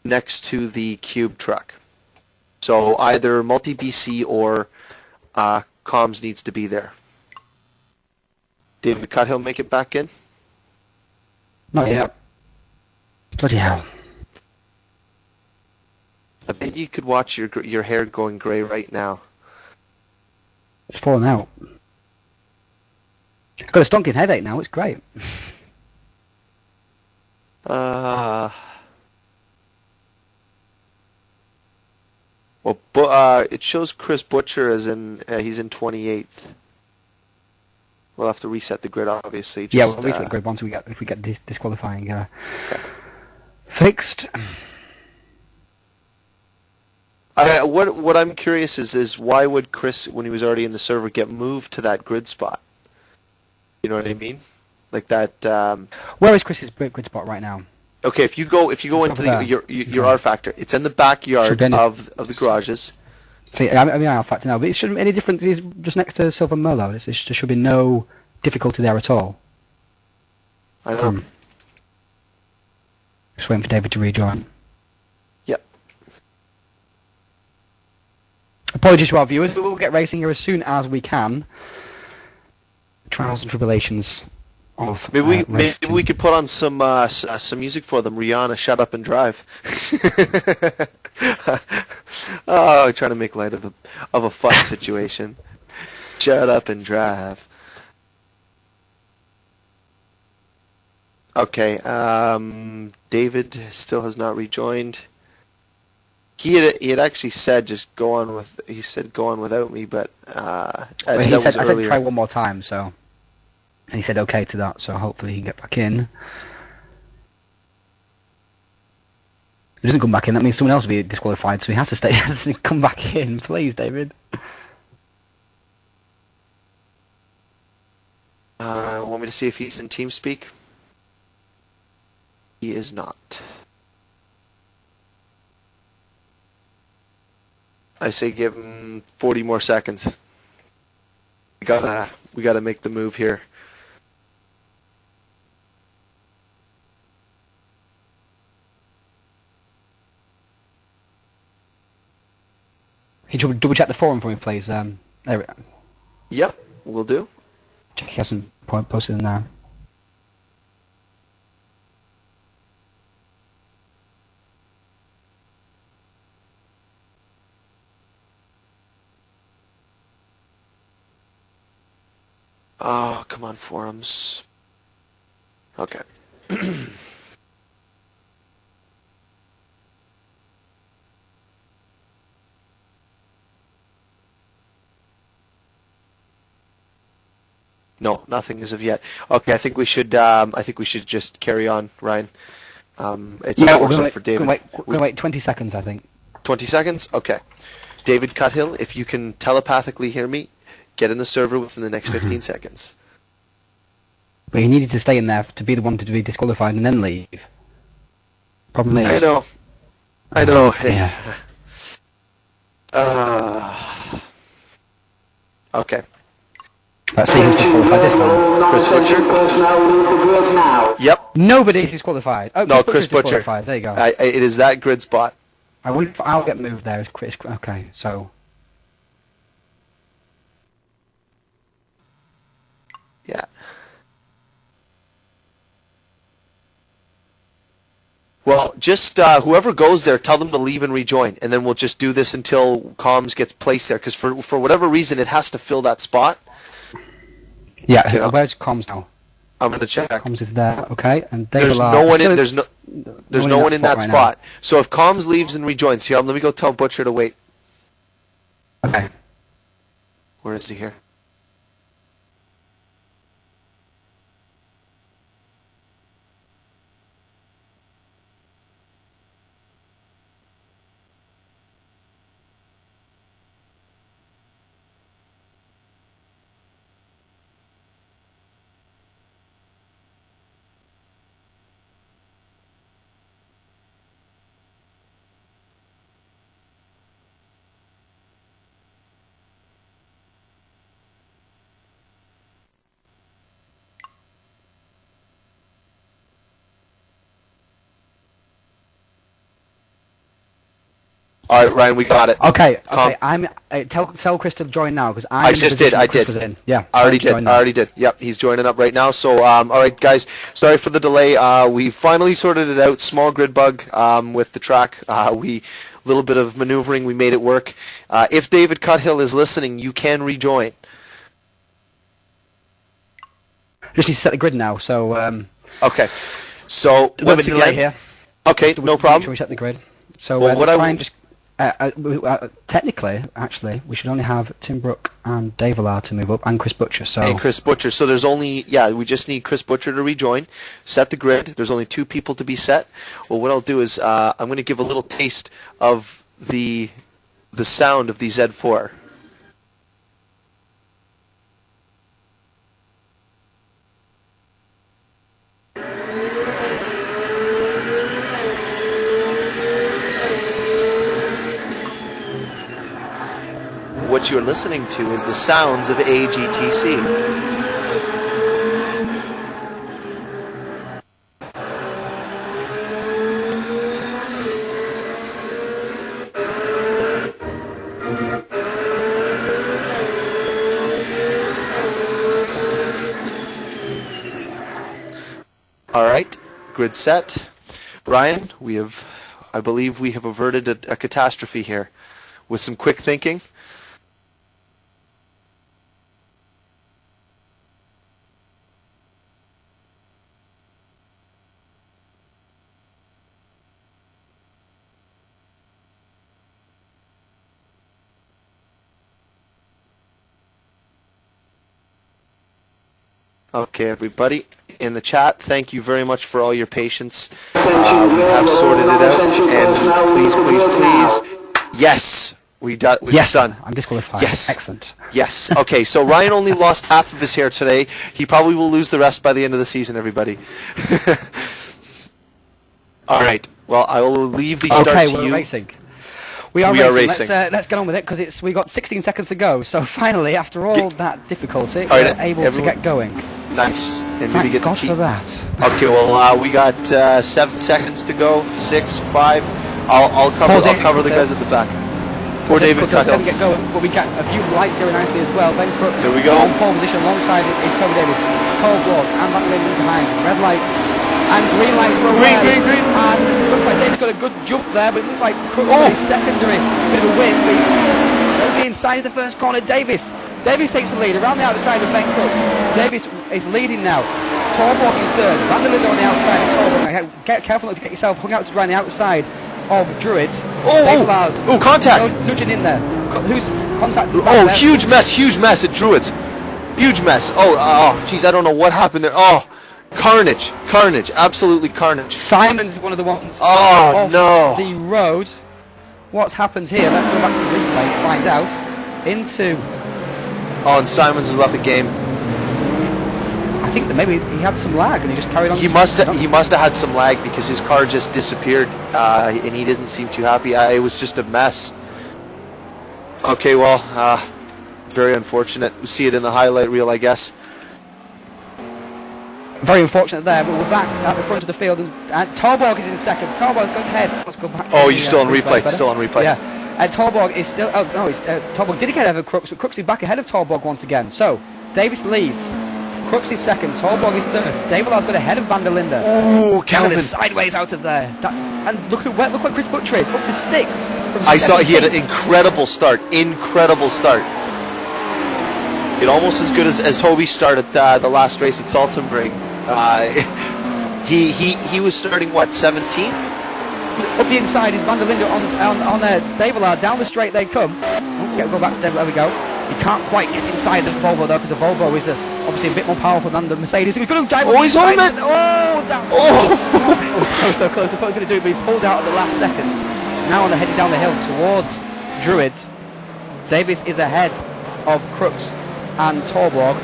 [SPEAKER 2] next to the cube truck. So either multi BC or comms needs to be there. David Cuthill make it back in?
[SPEAKER 1] Not yet. Bloody hell.
[SPEAKER 2] I bet you could watch your hair going grey right now.
[SPEAKER 1] It's falling out. I've got a stonking headache now, it's great.
[SPEAKER 2] Well, but it shows Chris Butcher as in he's in 28th. We'll have to reset the grid, obviously.
[SPEAKER 1] Yeah, we'll reset the grid once if we get disqualifying
[SPEAKER 2] okay.
[SPEAKER 1] fixed.
[SPEAKER 2] What I'm curious is why would Chris, when he was already in the server, get moved to that grid spot? You know what I mean? Like that.
[SPEAKER 1] Where is Chris's grid spot right now?
[SPEAKER 2] Okay, if you go into your R factor, it's in the backyard of the garages.
[SPEAKER 1] See, I mean R factor now, but it shouldn't be any different. It's just next to Silver Merlot. There should be no difficulty there at all.
[SPEAKER 2] I know.
[SPEAKER 1] Just waiting for David to rejoin.
[SPEAKER 2] Yep.
[SPEAKER 1] Apologies to our viewers, but we'll get racing here as soon as we can. Trials and tribulations of
[SPEAKER 2] maybe we could put on some music for them. Rihanna, Shut Up and Drive. Oh, trying to make light of a fun situation. Shut up and drive. Okay, David still has not rejoined. He had actually said go on without me, but
[SPEAKER 1] well,
[SPEAKER 2] that
[SPEAKER 1] was
[SPEAKER 2] earlier.
[SPEAKER 1] I said try one more time, so and he said okay to that, so hopefully he can get back in. If he doesn't come back in, that means someone else will be disqualified, so he has to stay. He has to come back in, please, David.
[SPEAKER 2] Want me to see if he's in TeamSpeak? He is not. I say give him 40 more seconds. We gotta make the move here.
[SPEAKER 1] Can you double check the forum for me, please? There we go.
[SPEAKER 2] Yep, we'll do.
[SPEAKER 1] Check he hasn't posted in there.
[SPEAKER 2] Oh, come on, forums. Okay. No, nothing as of yet. Okay, I think we should just carry on, Ryan. It's unfortunate for David.
[SPEAKER 1] We're gonna wait 20 seconds, I think.
[SPEAKER 2] 20 seconds? Okay. David Cuthill, if you can telepathically hear me, get in the server within the next 15 seconds.
[SPEAKER 1] But he needed to stay in there to be the one to be disqualified and then leave. Problem is...
[SPEAKER 2] I know.
[SPEAKER 1] Yeah.
[SPEAKER 2] Okay.
[SPEAKER 1] Let's see who's disqualified this time.
[SPEAKER 2] Chris Butcher? Yep.
[SPEAKER 1] Nobody's disqualified. Oh,
[SPEAKER 2] no, Chris Butcher.
[SPEAKER 1] There you go.
[SPEAKER 2] It is that grid spot.
[SPEAKER 1] I wonder if I'll get moved there. Okay, so...
[SPEAKER 2] Yeah. Well, just whoever goes there, tell them to leave and rejoin, and then we'll just do this until comms gets placed there. Because for whatever reason, it has to fill that spot.
[SPEAKER 1] Yeah,
[SPEAKER 2] Okay,
[SPEAKER 1] where's comms now?
[SPEAKER 2] I'm gonna check.
[SPEAKER 1] Comms is there, okay, and
[SPEAKER 2] There's no one in. There's no one in that spot. So if comms leaves and rejoins, here, let me go tell Butcher to wait.
[SPEAKER 1] Okay.
[SPEAKER 2] Where is he here? All right, Ryan, we got it.
[SPEAKER 1] Okay. I'm tell Chris to join now because
[SPEAKER 2] I just did. I did.
[SPEAKER 1] Yeah,
[SPEAKER 2] I already did. Yep, he's joining up right now. So, all right, guys, sorry for the delay. We finally sorted it out. Small grid bug with the track. We little bit of maneuvering. We made it work. If David Cuthill is listening, you can rejoin.
[SPEAKER 1] Just need to set the grid now. So.
[SPEAKER 2] Okay. So once again.
[SPEAKER 1] Here.
[SPEAKER 2] Okay, no problem.
[SPEAKER 1] Should we set the grid? So
[SPEAKER 2] well, what
[SPEAKER 1] try and just. Technically, actually, we should only have Tim Brook and Dave Allard to move up, and Chris Butcher.
[SPEAKER 2] And Chris Butcher. So there's only, we just need Chris Butcher to rejoin, set the grid. There's only 2 people to be set. Well, what I'll do is I'm going to give a little taste of the sound of the Z4. What you're listening to is the sounds of AGTC. All right, grid set. Ryan, I believe we have averted a catastrophe here with some quick thinking. Okay, everybody in the chat, thank you very much for all your patience. We have sorted it out, and please, yes, we're done.
[SPEAKER 1] I'm disqualified.
[SPEAKER 2] Yes,
[SPEAKER 1] excellent.
[SPEAKER 2] Yes. Okay, so Ryan only lost half of his hair today. He probably will lose the rest by the end of the season. Everybody. All right. Well, I will leave the start to you.
[SPEAKER 1] Okay, we're racing. We are racing. Let's get on with it because we got 16 seconds to go. So finally, after all that difficulty, we're able to get going.
[SPEAKER 2] Nice. And
[SPEAKER 1] Thank
[SPEAKER 2] get
[SPEAKER 1] God
[SPEAKER 2] the
[SPEAKER 1] for that.
[SPEAKER 2] Okay. Well, we got 7 seconds to go. 6, 5. I'll cover the guys at the back. Poor David Cuthill.
[SPEAKER 1] Get going, but we got a few lights here nicely as well. Ben Crooks.
[SPEAKER 2] There we go.
[SPEAKER 1] On pole position alongside Toby Davis. Cole Broad and Van Lane behind. Red lights and green lights for
[SPEAKER 2] green.
[SPEAKER 1] And looks like Davis got a good jump there, but it looks like Crooks got his secondary bit of a win. But inside of the first corner, Davis takes the lead around the outside of Ben Crooks. Davis is leading now. Torborg in third. Van der Linde on the outside of Torborg. Get careful not to get yourself hung out to dry on the outside of Druids.
[SPEAKER 2] Oh, contact!
[SPEAKER 1] Nudging in there. Who's contact?
[SPEAKER 2] Oh, huge mess at Druids. Huge mess. Oh, jeez, I don't know what happened there. Oh, carnage, absolutely carnage.
[SPEAKER 1] Simon's is one of the ones.
[SPEAKER 2] Oh, no.
[SPEAKER 1] The road. What's happened here? Let's go back to the replay to find out. Into.
[SPEAKER 2] Oh, and Simons has left the game.
[SPEAKER 1] I think that maybe he had some lag and he just carried on.
[SPEAKER 2] He must have had some lag because his car just disappeared and he didn't seem too happy. It was just a mess. Okay, well, very unfortunate. We see it in the highlight reel, I guess.
[SPEAKER 1] Very unfortunate there, but we're back at the front of the field and Torborg is in second. Torborg's gone ahead. Let's go back.
[SPEAKER 2] Oh, you're still on replay. Still on replay.
[SPEAKER 1] Yeah. And Torborg is still. Torborg did get ahead of Crooks, but Crooks is back ahead of Torborg once again. So Davis leads. Crooks is second, Torborg is third. Davilar's got ahead of Van der Linde.
[SPEAKER 2] Ooh, Calvin.
[SPEAKER 1] Sideways out of there. And look what Chris Butcher is, up to 6th.
[SPEAKER 2] I saw he had an incredible start. Incredible start. It almost as good as Toby's start at the last race at Salzburg. He was starting, what, 17th?
[SPEAKER 1] Up the inside is Van der Linde on Davilar. Down the straight they come. Oh, go back to Davilar, there we go. He can't quite get inside the Volvo though, because the Volvo is obviously a bit more powerful than the Mercedes. He's going to dive.
[SPEAKER 2] Oh, he's on it!
[SPEAKER 1] Oh, that's so close. I thought he was going to do it, but he pulled out at the last second. Now on the heading down the hill towards Druids. Davis is ahead of Crooks and Torborg.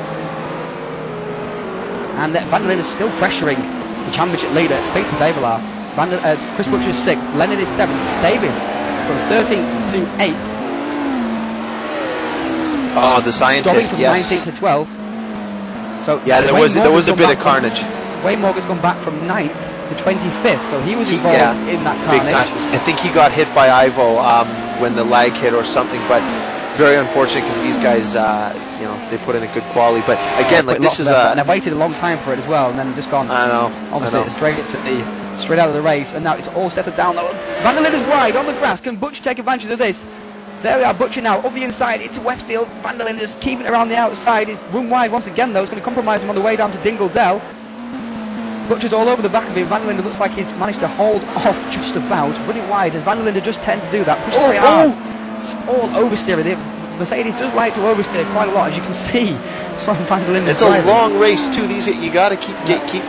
[SPEAKER 1] And Van der Linde is still pressuring the championship leader, Peter Davilar. Chris Butcher is 6th, Leonard is 7th, Davis from 13th to 8th.
[SPEAKER 2] Oh, the scientist,
[SPEAKER 1] from
[SPEAKER 2] yes.
[SPEAKER 1] 19th to 12th. So
[SPEAKER 2] yeah, there was a bit of carnage.
[SPEAKER 1] Wayne Morgan's gone back from 9th to 25th, so he was involved in that carnage.
[SPEAKER 2] Big time. I think he got hit by Ivo when the lag hit or something, but very unfortunate because these guys, they put in a good quality. But again, like this is
[SPEAKER 1] and I waited a long time for it as well, and then just gone.
[SPEAKER 2] I know.
[SPEAKER 1] Obviously, straight out of the race, and now it's all settled down. Van der Linde's wide on the grass. Can Butch take advantage of this? There we are, Butcher now, up the inside, into Westfield. Van der Linde's keeping it around the outside. He's run wide once again though, it's going to compromise him on the way down to Dingle Dell. Butcher's all over the back of him. Van der Linde looks like he's managed to hold off just about. Running wide, as Van der Linde just tends to do that. Pushes very hard. All oversteering. Mercedes does like to oversteer quite a lot, as you can see from Van der Linde.
[SPEAKER 2] It's a long race too, you got to keep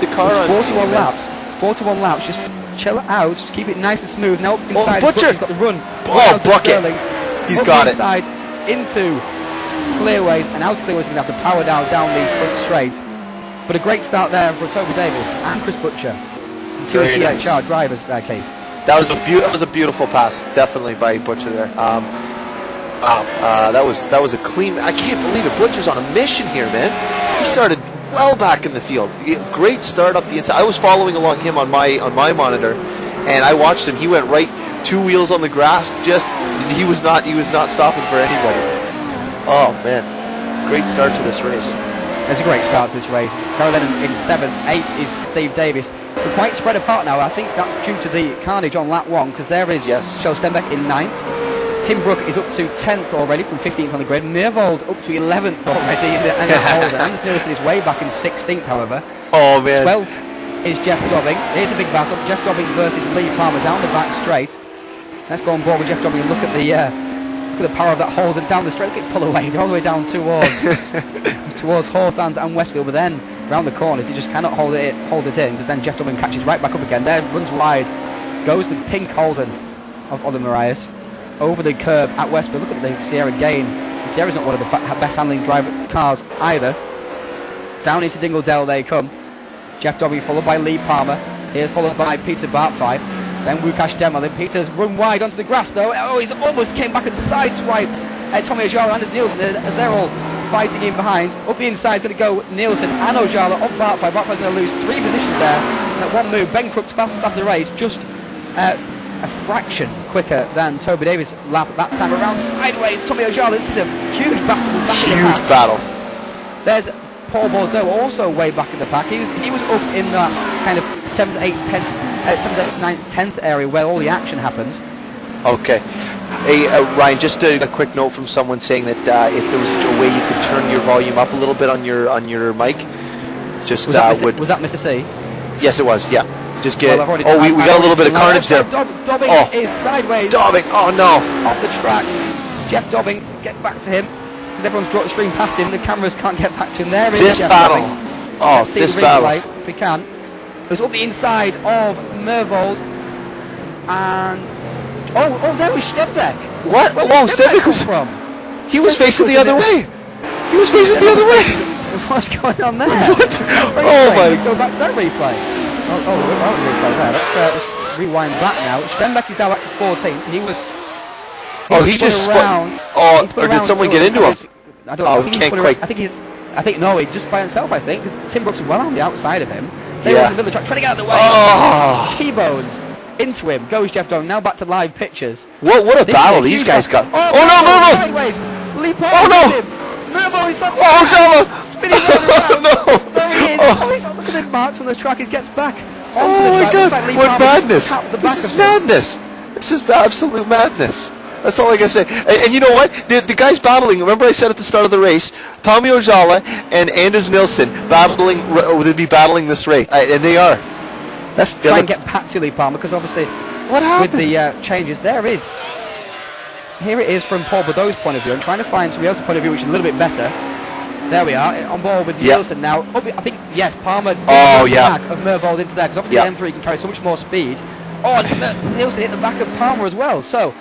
[SPEAKER 2] the car on.
[SPEAKER 1] 41 laps. 41 laps, just chill it out, just keep it nice and smooth. Now up inside,
[SPEAKER 2] Butcher!
[SPEAKER 1] Butcher's got the run.
[SPEAKER 2] Oh, bucket! He's got it.
[SPEAKER 1] Inside, into clearways, and out of clearways, he's going to have to power down the front straight. But a great start there for Toby Davis and Chris Butcher. Two THR drivers there, Keith.
[SPEAKER 2] That was a beautiful pass, definitely by Butcher there. That was a clean. I can't believe it. Butcher's on a mission here, man. He started well back in the field. Great start up the inside. I was following along him on my monitor, and I watched him. He went right 2 wheels on the grass. He was not stopping for anybody. Oh man, great start to this race.
[SPEAKER 1] It's a great start to this race. Carolyn in 7th, 8th is Steve Davis. We're quite spread apart now. I think that's due to the carnage on lap 1, because there is Joe Stenbeck in 9th. Tim Brook is up to 10th already from 15th on the grid. Mervold up to 11th already. And Anders Nielsen is way back in 16th, however.
[SPEAKER 2] Oh man.
[SPEAKER 1] 12th is Jeff Dobbing. Here's a big battle. Jeff Dobbing versus Lee Palmer down the back straight. Let's go on board with Jeff Dobbing and look at the power of that Holden down the straight. Look at it pull away, all the way down towards Hawthorns and Westfield, but then round the corners he just cannot hold it in, because then Jeff Dobbing catches right back up again. There, runs wide, goes the pink Holden of Olin Marias over the curve at Westfield. Look at the Sierra gain. The Sierra's not one of the best handling cars either. Down into Dingle Dell they come. Jeff Dobbing followed by Lee Palmer. Here followed by Peter Bartfife. Then Łukasz Demel. Then Peter's run wide onto the grass though. Oh, he's almost came back and sideswiped Tommy Ojala and Anders Nielsen as they're all fighting in behind. Up the inside is going to go Nielsen and Ojala on Bartfife. Bartfife's going to lose 3 positions there. And at one move, Ben Crooks fastest after the race, just a fraction quicker than Toby Davis' lap that time around sideways. Tommy Ojala, this is a huge battle.
[SPEAKER 2] Huge battle.
[SPEAKER 1] There's Paul Bordeaux also way back in the pack. He was up in that kind of 7th, 8th, 10th, 7th, 8th, 9th, 10th area where all the action happened.
[SPEAKER 2] Okay. Hey, Ryan, just a quick note from someone saying that if there was a way you could turn your volume up a little bit on your mic, just
[SPEAKER 1] was that Mr. C?
[SPEAKER 2] Yes, it was. Yeah. Just get.
[SPEAKER 1] Well,
[SPEAKER 2] we got a little bit of carnage there.
[SPEAKER 1] Dobbing is sideways.
[SPEAKER 2] Dobbing. Oh no.
[SPEAKER 1] Off the track. Jeff Dobbing, get back to him. Because everyone's brought the stream past him, the cameras can't get back to him. There is
[SPEAKER 2] this
[SPEAKER 1] Jeff
[SPEAKER 2] battle.
[SPEAKER 1] Dobbing.
[SPEAKER 2] Oh, this battle.
[SPEAKER 1] If we can. It was up the inside of Mervold. And there was Stenbeck.
[SPEAKER 2] What?
[SPEAKER 1] Where
[SPEAKER 2] Stenbeck was
[SPEAKER 1] from?
[SPEAKER 2] He was facing the other way. He was facing the other way.
[SPEAKER 1] What's going on there?
[SPEAKER 2] What?
[SPEAKER 1] Oh my! Let's go back to that replay. Replay there. Let's rewind back now. Stenbeck is now back to 14th. He was.
[SPEAKER 2] He just around. Or did someone get into him?
[SPEAKER 1] I don't know.
[SPEAKER 2] He can't quite.
[SPEAKER 1] I think he's just by himself. I think because Tim Brooks is well on the outside of him. They were in the middle of the track, trying to get out of the way.
[SPEAKER 2] Oh.
[SPEAKER 1] T-boned into him. Goes Jeff Dobbing. Now back to live pictures.
[SPEAKER 2] What a battle these guys got. Oh no, Mervo!
[SPEAKER 1] Sideways. Leap
[SPEAKER 2] oh no!
[SPEAKER 1] Mervo is
[SPEAKER 2] Oh, Ojala!
[SPEAKER 1] finished on the round.
[SPEAKER 2] No!
[SPEAKER 1] There he is.
[SPEAKER 2] Oh.
[SPEAKER 1] Oh, he's look at the marks on the track. He gets back.
[SPEAKER 2] Oh my God! What madness!
[SPEAKER 1] The
[SPEAKER 2] This is madness! This is absolute madness. That's all I gotta say. And you know what? The guys battling. Remember I said at the start of the race, Tommy Ojala and Anders Nilsson would be battling this race, and they are.
[SPEAKER 1] Let's try and get back to Lee Palmer, because obviously
[SPEAKER 2] What happened?
[SPEAKER 1] with the changes, here it is from Paul Baudot's point of view. I'm trying to find somebody else's point of view which is a little bit better. There we are, on board with Nielsen now. I think, yes, Palmer back of Mervold into there, because obviously M3 can carry so much more speed. Oh, and Nielsen hit the back of Palmer as well. So,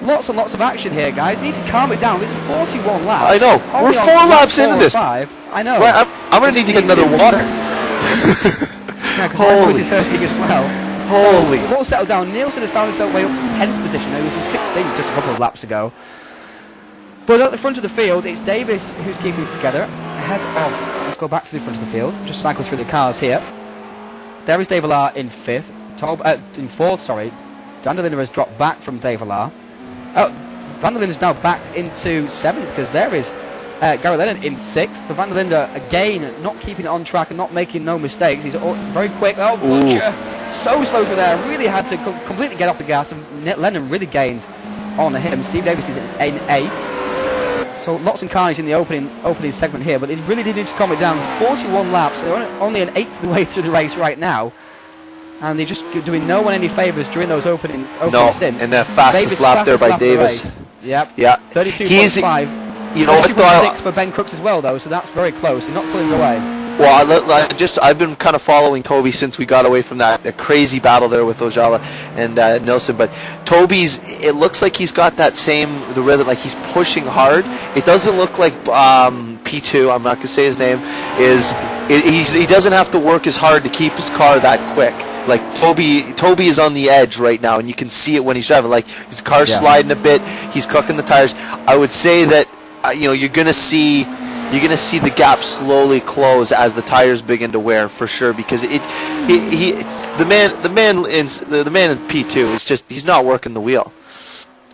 [SPEAKER 1] lots and lots of action here, guys. We need to calm it down. This is 41 laps.
[SPEAKER 2] I know. We're 4 laps into this.
[SPEAKER 1] 5. I know.
[SPEAKER 2] Well, I'm going to need to get another water.
[SPEAKER 1] Holy. Hurting as well.
[SPEAKER 2] Holy.
[SPEAKER 1] So, all settled down. Nielsen has found himself way up to 10th position. He was in 16th just a couple of laps ago. But at the front of the field, it's Davis who's keeping it together. Ahead of, let's go back to the front of the field. Just cycle through the cars here. There is Dave Allard in 5th. In 4th, sorry. Van der Linde has dropped back from Dave Allard. Van der Linde is now back into 7th, because there is Gary Lennon in 6th. So Van der Linde, again, not keeping it on track and not making no mistakes. He's very quick. Oh, Butcher. So slow through there. Really had to completely get off the gas. And Lennon really gained on him. Steve Davis is in 8th. So lots of carnage in the opening segment here. But they really did need to calm it down. 41 laps. They're only an eighth of the way through the race right now. And they're just doing no one any favours during those opening stints.
[SPEAKER 2] And that fastest lap there by Davis.
[SPEAKER 1] Yep.
[SPEAKER 2] Yeah.
[SPEAKER 1] 32.5.
[SPEAKER 2] You know what?
[SPEAKER 1] 6 for Ben Crooks as well, though. So that's very close. They're not pulling it away.
[SPEAKER 2] Well, I've been kind of following Toby since we got away from that crazy battle there with Ojala and Nilsson. But it looks like he's got the rhythm, like he's pushing hard. It doesn't look like P2, I'm not going to say his name, he doesn't have to work as hard to keep his car that quick. Like Toby is on the edge right now, and you can see it when he's driving. Like his car's sliding a bit, he's cooking the tires. I would say that you're gonna see the gap slowly close as the tires begin to wear, for sure, because the man in P2 is just, he's not working the wheel.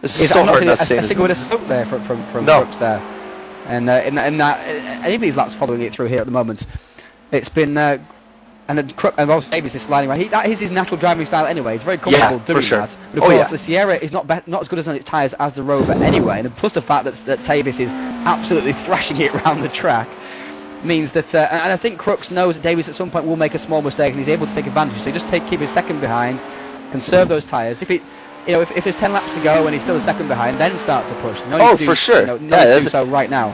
[SPEAKER 2] This is so hard not saying his name.
[SPEAKER 1] With a soak there from Crooks there, and any of these laps following it through here at the moment, it's been. And Davis is sliding around. That is his natural driving style anyway. He's very comfortable doing that. But of course, the Sierra is not as good as on its tyres as the Rover anyway. And plus the fact that Davis is absolutely thrashing it around the track means that. And I think Crooks knows that Davis at some point will make a small mistake, and he's able to take advantage. So he just keep his second behind, conserve those tyres. If there's 10 laps to go and he's still a second behind, then start to push.
[SPEAKER 2] For sure.
[SPEAKER 1] No need to do so right now.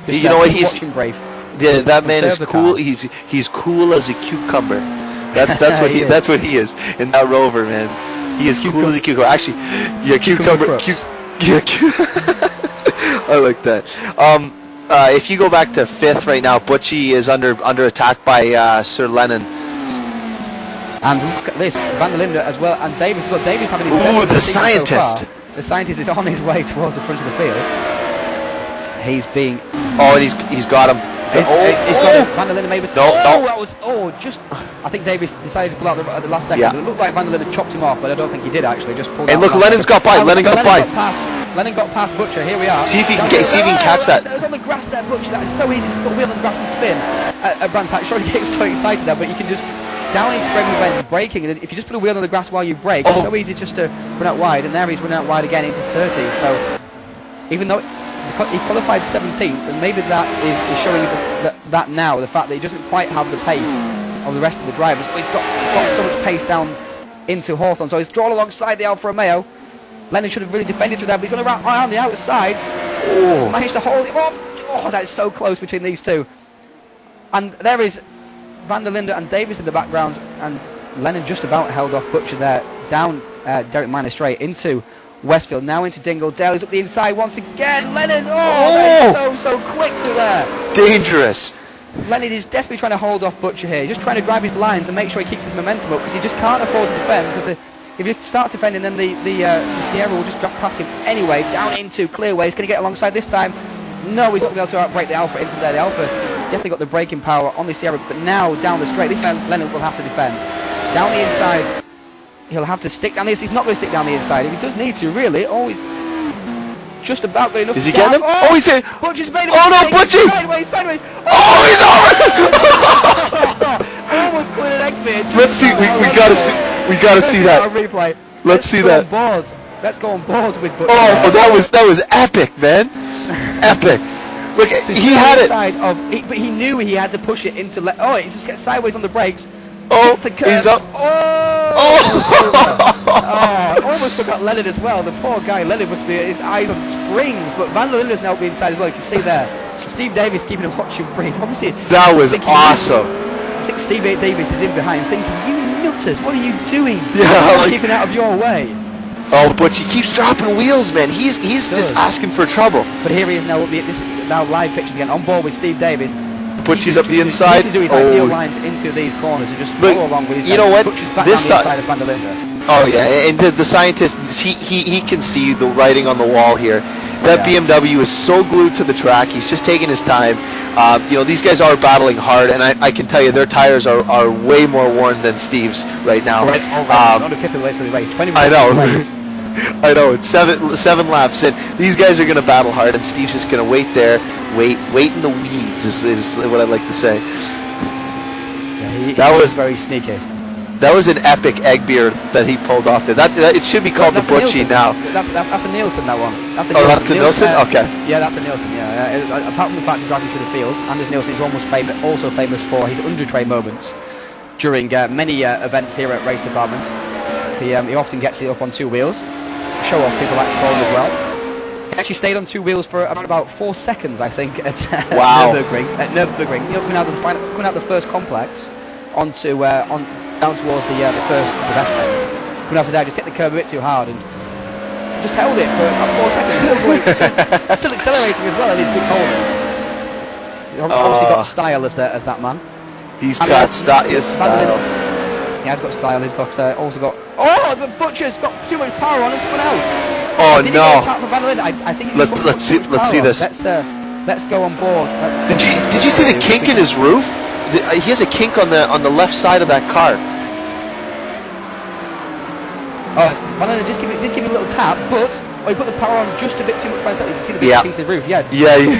[SPEAKER 2] You know what? He's
[SPEAKER 1] watching Brave.
[SPEAKER 2] Yeah, that man is cool. He's cool as a cucumber. That's what that's what he is in that Rover, man. He is cool as a cucumber. Actually, cucumber. I like that. If you go back to 5th right now, Butchie is under attack by Sir Lennon.
[SPEAKER 1] And look at this, Van der Linde as well, and Davis. Well, Davis having his
[SPEAKER 2] the scientist.
[SPEAKER 1] So the scientist is on his way towards the front of the field. He's being.
[SPEAKER 2] Oh, and he's got him.
[SPEAKER 1] Van der Linde maybe.
[SPEAKER 2] No.
[SPEAKER 1] I think Davis decided to pull out at the last second. It looked like Van der Linde chopped him off, but I don't think he did actually. Just pulled.
[SPEAKER 2] And look, Lennon's got by. Lennon got
[SPEAKER 1] past Butcher. Here we are.
[SPEAKER 2] See if he can catch that.
[SPEAKER 1] It was on the grass there, Butcher. That is so easy to put a wheel on the grass and spin. At Brands Hatch, sure, he gets so excited there, but you can just down into Bremley when you're braking, and if you just put a wheel on the grass while you brake, it's so easy just to run out wide, and there he's run out wide again into 30. So even though he qualified 17th, and maybe that is showing that now, the fact that he doesn't quite have the pace of the rest of the drivers, but he's got so much pace down into Hawthorne, so he's drawn alongside the Alfa Romeo. Lennon should have really defended through that, but he's going to run around the outside. Managed to hold him up. Oh, that's so close between these two. And there is Van der Linde and Davis in the background, and Lennon just about held off Butcher there, down Derek Minor straight into Westfield, now into Dingle. Dale is up the inside once again. Lennon, that's so quick through there.
[SPEAKER 2] Dangerous.
[SPEAKER 1] Lennon is desperately trying to hold off Butcher here, just trying to drive his lines and make sure he keeps his momentum up, because he just can't afford to defend, because if you start defending, then the Sierra will just drop past him anyway, down into Clearways. Can he get alongside this time? No, he's not going to be able to outbrake the Alpha into there. The Alpha definitely got the braking power on the Sierra, but now down the straight, this time Lennon will have to defend. Down the inside, he'll have to stick down this. He's not going to stick down the inside. If he does need to, really, just about good enough.
[SPEAKER 2] Is he getting him? Oh, he's in.
[SPEAKER 1] Butch's made him.
[SPEAKER 2] Oh no, Butchie!
[SPEAKER 1] Sideways.
[SPEAKER 2] Oh, he's over!
[SPEAKER 1] Almost put an egg there.
[SPEAKER 2] Let's see. We gotta see. We gotta see that.
[SPEAKER 1] Replay.
[SPEAKER 2] Let's see that.
[SPEAKER 1] Let's go on board with Butch.
[SPEAKER 2] Oh, that was epic, man. Epic. Look,
[SPEAKER 1] So
[SPEAKER 2] he had it.
[SPEAKER 1] But he knew he had to push it into. He just gets sideways on the brakes.
[SPEAKER 2] Oh,
[SPEAKER 1] the curve.
[SPEAKER 2] he's up.
[SPEAKER 1] Oh, almost forgot Leonard as well. The poor guy, Leonard must be his eyes on springs. But Van der Linde's now being inside as well. You can see there. Steve Davis keeping him watching brief. Obviously,
[SPEAKER 2] that was awesome.
[SPEAKER 1] I think Steve Davis is in behind thinking, you nutters, what are you doing?
[SPEAKER 2] Yeah, like,
[SPEAKER 1] keeping out of your way.
[SPEAKER 2] Oh, but he keeps dropping wheels, man. He's just asking for trouble.
[SPEAKER 1] But here he is now. This is now live pictures again on board with Steve Davis.
[SPEAKER 2] Butchie's up the inside.
[SPEAKER 1] He can do his heel lines into these corners and just follow along with his.
[SPEAKER 2] You know what?
[SPEAKER 1] This side of Van der Linde.
[SPEAKER 2] Oh yeah, and the scientist, he can see the writing on the wall here. That BMW is so glued to the track. He's just taking his time. These guys are battling hard, and I can tell you their tires are way more worn than Steve's right now.
[SPEAKER 1] Only 50 laps for the race. 20 minutes.
[SPEAKER 2] I know. I know. It's seven laps in. These guys are going to battle hard, and Steve's just going to wait there, wait in the weeds. Is what I like to say.
[SPEAKER 1] Yeah,
[SPEAKER 2] that was
[SPEAKER 1] very sneaky.
[SPEAKER 2] That was an epic egg beer that he pulled off there. That it should be called the Butchie now.
[SPEAKER 1] That's a Nielsen, that one. That's
[SPEAKER 2] a Nielsen? Okay.
[SPEAKER 1] Yeah, that's a Nielsen, yeah. Apart from the fact he's driving through the field, Anders Nielsen is also famous for his under-tray moments during many events here at Race Department. He often gets it up on two wheels. Show off, people like to call him as well. He actually stayed on two wheels for around about 4 seconds, I think, at Nürburgring. Coming out the first complex onto down towards the best end. Coming after that, just hit the curb a bit too hard and just held it for about 4 seconds. Still accelerating as well, and he's good holding. He's obviously got style as that man.
[SPEAKER 2] He's got style.
[SPEAKER 1] He has got style. He's got also got. Oh, the Butcher's got too much power on someone else.
[SPEAKER 2] Oh no!
[SPEAKER 1] I think
[SPEAKER 2] let's see this.
[SPEAKER 1] Let's go on board.
[SPEAKER 2] Did you see the kink in his roof? He has a kink on the left side of that car.
[SPEAKER 1] Oh, just give it a little tap, but he put the power on just a bit too much by himself. You can see the big kink in the roof. Yeah.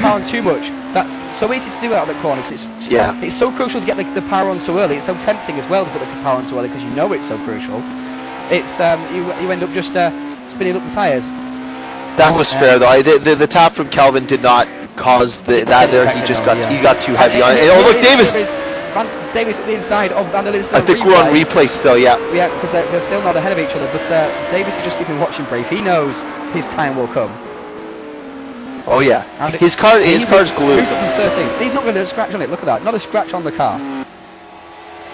[SPEAKER 1] Power on too much. That's so easy to do out of the corner. Cause it's so crucial to get the power on so early. It's so tempting as well to put the power on so early because you know it's so crucial. It's you end up just spinning up the tyres.
[SPEAKER 2] That was fair though. The tap from Kelvin did not cause that there. He just got too heavy on it. And, look, Davis
[SPEAKER 1] at the inside of Van der Linde.
[SPEAKER 2] I think we're on replay still. Yeah,
[SPEAKER 1] because they're still not ahead of each other. But Davis is just keeping watching brief. He knows his time will come.
[SPEAKER 2] Oh yeah, his car's glued.
[SPEAKER 1] He's not going to scratch on it. Look at that, not a scratch on the car.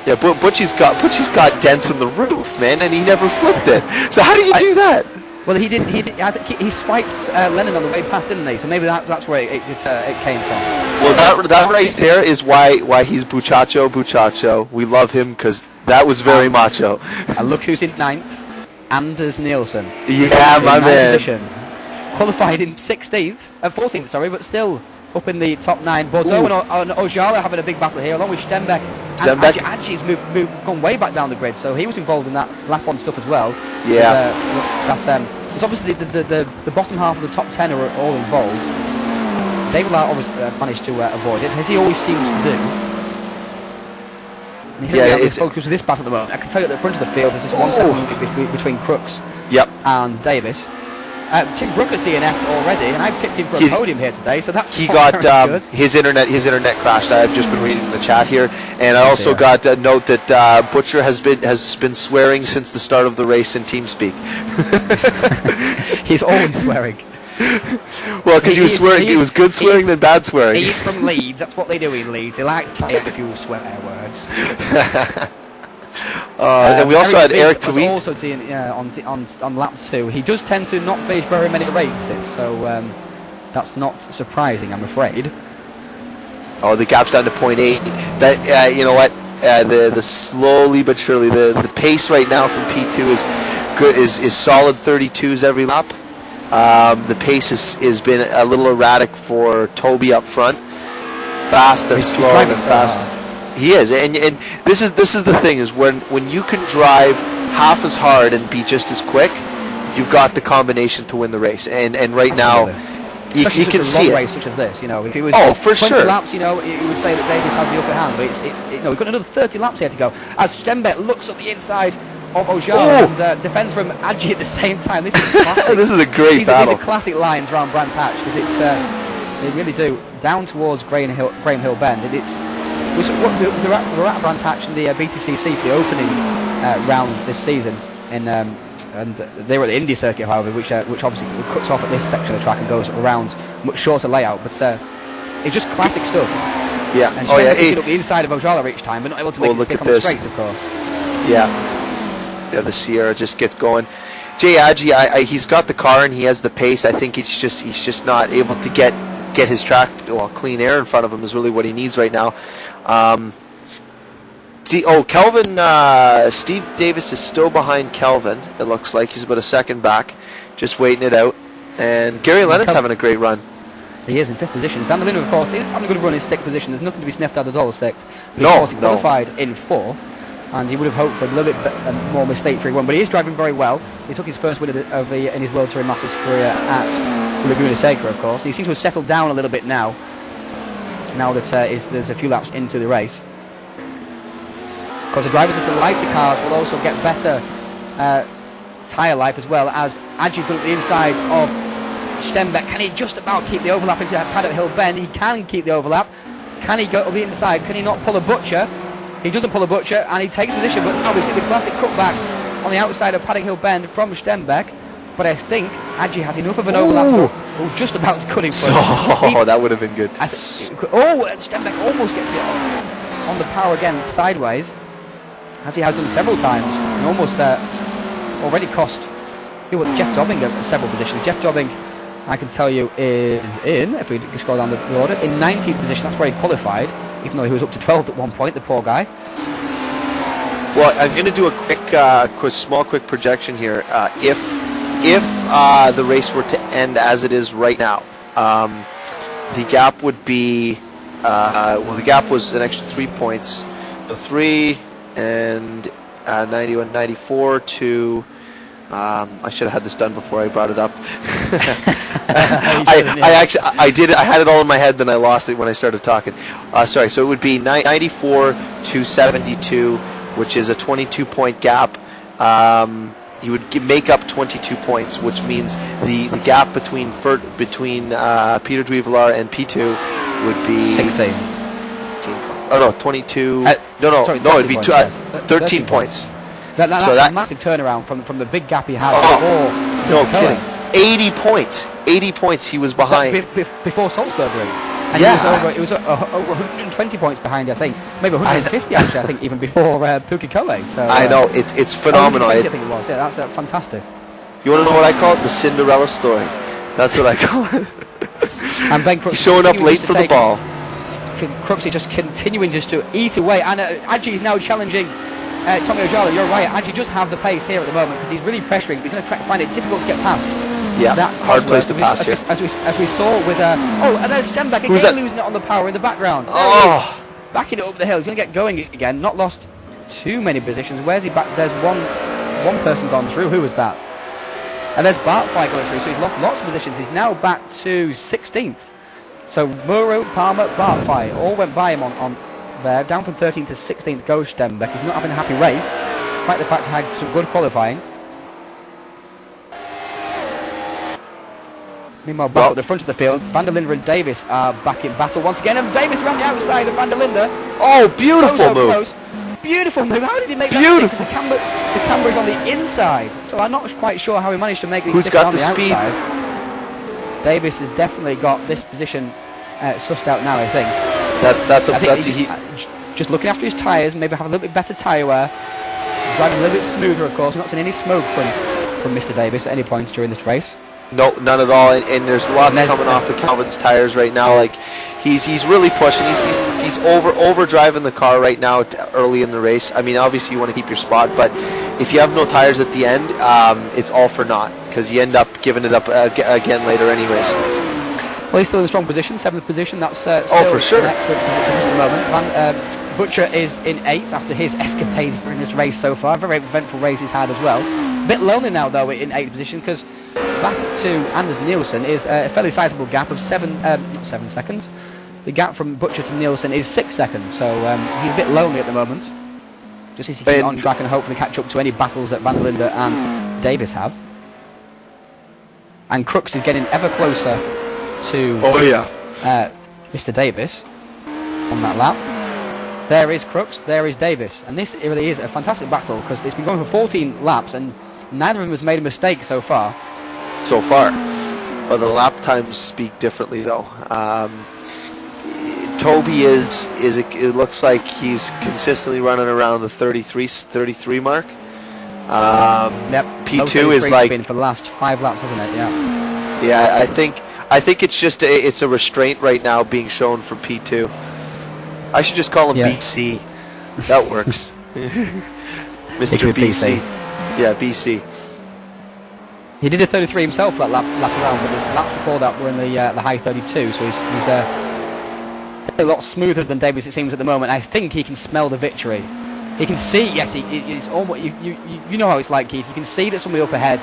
[SPEAKER 2] Yeah, but Butchie's got dents in the roof, man, and he never flipped it. So how do you do that?
[SPEAKER 1] Well, he did. I think he swiped Lennon on the way past, didn't he? So maybe that's where it came from.
[SPEAKER 2] Well, that right there is why he's Buchacho. We love him because that was very macho.
[SPEAKER 1] And look who's in 9th, Anders Nielsen.
[SPEAKER 2] Yeah, my man.
[SPEAKER 1] Position. Qualified in 14th, sorry, but still up in the top 9. Bordeaux and Ojala having a big battle here, along with Stenbeck. And Adji's gone way back down the grid, so he was involved in that lap on stuff as well.
[SPEAKER 2] Yeah.
[SPEAKER 1] Because obviously the bottom half of the top 10 are all involved. David Lau always managed to avoid it, as he always seems to do. It's focused with this battle at the moment. I can tell you at the front of the field there's just 1 second between Crooks and Davis. Tim Brooker's DNF already, and I've picked him for a podium here today, so that's
[SPEAKER 2] he got his internet crashed. I've just been reading the chat here, and I also got a note that Butcher has been swearing since the start of the race in TeamSpeak.
[SPEAKER 1] He's always swearing.
[SPEAKER 2] Well, because he was swearing, it was good swearing than bad swearing.
[SPEAKER 1] He's from Leeds. That's what they do in Leeds. They like to say a few swear words.
[SPEAKER 2] And we also had Eric Tweed.
[SPEAKER 1] Also on lap 2. He does tend to not finish very many races, so that's not surprising, I'm afraid.
[SPEAKER 2] Oh, the gap's down to 0.8. That you know what? The slowly but surely the pace right now from P2 is good. Is solid 32s every lap. The pace has been a little erratic for Toby up front. Fast and slow and fast. He is, and this is the thing is when you can drive half as hard and be just as quick, you've got the combination to win the race. And right now, you can see it.
[SPEAKER 1] Race such as this, you know, if it was
[SPEAKER 2] for
[SPEAKER 1] 20
[SPEAKER 2] sure.
[SPEAKER 1] laps, you know, you would say that Davis has the upper hand, but it's you know, we've got another 30 laps here to go. As Stenbeck looks up the inside of Ojala and defends from Adji at the same time. This is classic.
[SPEAKER 2] This is a great battle.
[SPEAKER 1] These are classic lines around Brands Hatch because they really do down towards Graham Hill Bend. We're at Brands Hatch in the BTCC for the opening round this season, and they were at the Indy circuit, however, which obviously cuts off at this section of the track and goes around much shorter layout. But it's just classic stuff.
[SPEAKER 2] Yeah.
[SPEAKER 1] And picking up the inside of Ojala each time, but not able to make it stick on the straight, of course.
[SPEAKER 2] Yeah. Yeah, the Sierra just gets going. Jay Adji, he's got the car and he has the pace. I think he's just not able to get his track, clean air in front of him is really what he needs right now. Kelvin, Steve Davis is still behind Kelvin. It looks like he's about a second back, just waiting it out. And Gary Lennox's having a great run.
[SPEAKER 1] He is in 5th position. Van der Linden, of course, is having a good run in 6th position. There's nothing to be sniffed at all, 6th. He qualified in 4th, and he would have hoped for a little bit more mistake-free one. But he is driving very well. He took his first win in his World Touring Masters career at Laguna Seca, of course. He seems to have settled down a little bit now that there's a few laps into the race. Because the drivers of the lighter cars will also get better tyre life as well, as Adji's going to the inside of Stenbeck. Can he just about keep the overlap into Paddock Hill Bend? He can keep the overlap. Can he go to the inside? Can he not pull a butcher? He doesn't pull a butcher and he takes position, but obviously the classic cutback on the outside of Paddock Hill Bend from Stenbeck. But I think Adji has enough of an overlap. Just about to cut him.
[SPEAKER 2] That would have been good.
[SPEAKER 1] Stenbeck almost gets it on the power again sideways, as he has done several times, and almost already cost Jeff Dobbing several positions. Jeff Dobbing, I can tell you, is in, if we scroll down the order, in 19th position. That's where he qualified, even though he was up to 12th at one point, the poor guy.
[SPEAKER 2] Well, I'm going to do a small projection here. If the race were to end as it is right now, the gap would be, the gap was an extra 3 points. So 3 and 91, 94 to, I should have had this done before I brought it up. I did it. I had it all in my head, then I lost it when I started talking. Sorry, so it would be 94 to 72, which is a 22-point gap. You would make up 22 points, which means the gap between Peter Duvilar and P2 would be
[SPEAKER 1] 16.
[SPEAKER 2] Oh no, 22.
[SPEAKER 1] Sorry,
[SPEAKER 2] no, it'd be 13 points.
[SPEAKER 1] That's a massive turnaround from the big gap he had before.
[SPEAKER 2] No kidding. 80 points. 80 points he was behind.
[SPEAKER 1] Before Salzburg, really. And it was over 120 points behind, I think. Maybe 150 actually, I think, even before Pukikoe. So,
[SPEAKER 2] I know, it's phenomenal.
[SPEAKER 1] I think it was, yeah, that's fantastic.
[SPEAKER 2] You want to know what I call it? The Cinderella story. That's what I call it.
[SPEAKER 1] And Ben Crooks
[SPEAKER 2] showing up late for the ball.
[SPEAKER 1] Crooksy just continuing just to eat away. And Adji is now challenging Tommy Ojala. You're right, Adji does have the pace here at the moment because he's really pressuring, but he's going to find it difficult to get past.
[SPEAKER 2] Yeah, hard place to pass here.
[SPEAKER 1] As we saw with and there's Stenbeck again losing it on the power in the background. Backing it up the hill. He's going to get going again. Not lost too many positions. Where's he back? There's one person gone through. Who was that? And there's Bartfly going through. So he's lost lots of positions. He's now back to 16th. So Muro, Palmer, Bartfly all went by him on there. Down from 13th to 16th goes Stenbeck. He's not having a happy race, despite the fact he had some good qualifying. Meanwhile, back at the front of the field, Van der Linde and Davis are back in battle once again, and Davis around the outside of Van der Linde.
[SPEAKER 2] Oh, beautiful move!
[SPEAKER 1] Close. Beautiful move. How did he make that? Beautiful. The camber is on the inside, so I'm not quite sure how he managed to make these.
[SPEAKER 2] Who's got the speed?
[SPEAKER 1] Outside. Davis has definitely got this position sussed out now, I think. Just looking after his tyres, maybe have a little bit better tyre wear, driving a little bit smoother, of course. We've not seen any smoke from Mr. Davis at any point during this race.
[SPEAKER 2] No, none at all, and there's lots coming off of Calvin's tires right now. Like he's really pushing. He's over driving the car right now early in the race. I mean, obviously you want to keep your spot, but if you have no tires at the end, it's all for naught because you end up giving it up again later, anyways.
[SPEAKER 1] Well, he's still in a strong position, 7th position. That's still
[SPEAKER 2] for sure.
[SPEAKER 1] An excellent position at the moment. Butcher is in 8th after his escapades during this race so far. A very eventful race he's had as well. A bit lonely now though in 8th position, because back to Anders Nielsen is a fairly sizable gap of not 7 seconds. The gap from Butcher to Nielsen is 6 seconds, so he's a bit lonely at the moment. Just as he can get on track and hopefully catch up to any battles that Van der Linde and Davis have. And Crooks is getting ever closer to Mr. Davis on that lap. There is Crooks, there is Davis, and this really is a fantastic battle because it's been going for 14 laps and neither of them has made a mistake so far.
[SPEAKER 2] Well, the lap times speak differently though. Toby it looks like he's consistently running around the 33 mark.
[SPEAKER 1] Yep.
[SPEAKER 2] P2 is like
[SPEAKER 1] for the last 5 laps, hasn't it? Yeah.
[SPEAKER 2] Yeah, I think it's just it's a restraint right now being shown from P2. I should just call him BC. That works. Mr. BC. Yeah, BC.
[SPEAKER 1] He did a 33 himself that lap around, but the laps before that were in the high 32, so he's a lot smoother than Davis it seems at the moment. I think he can smell the victory. He can see, yes, he's almost, you know how it's like, Keith. You can see that somebody up ahead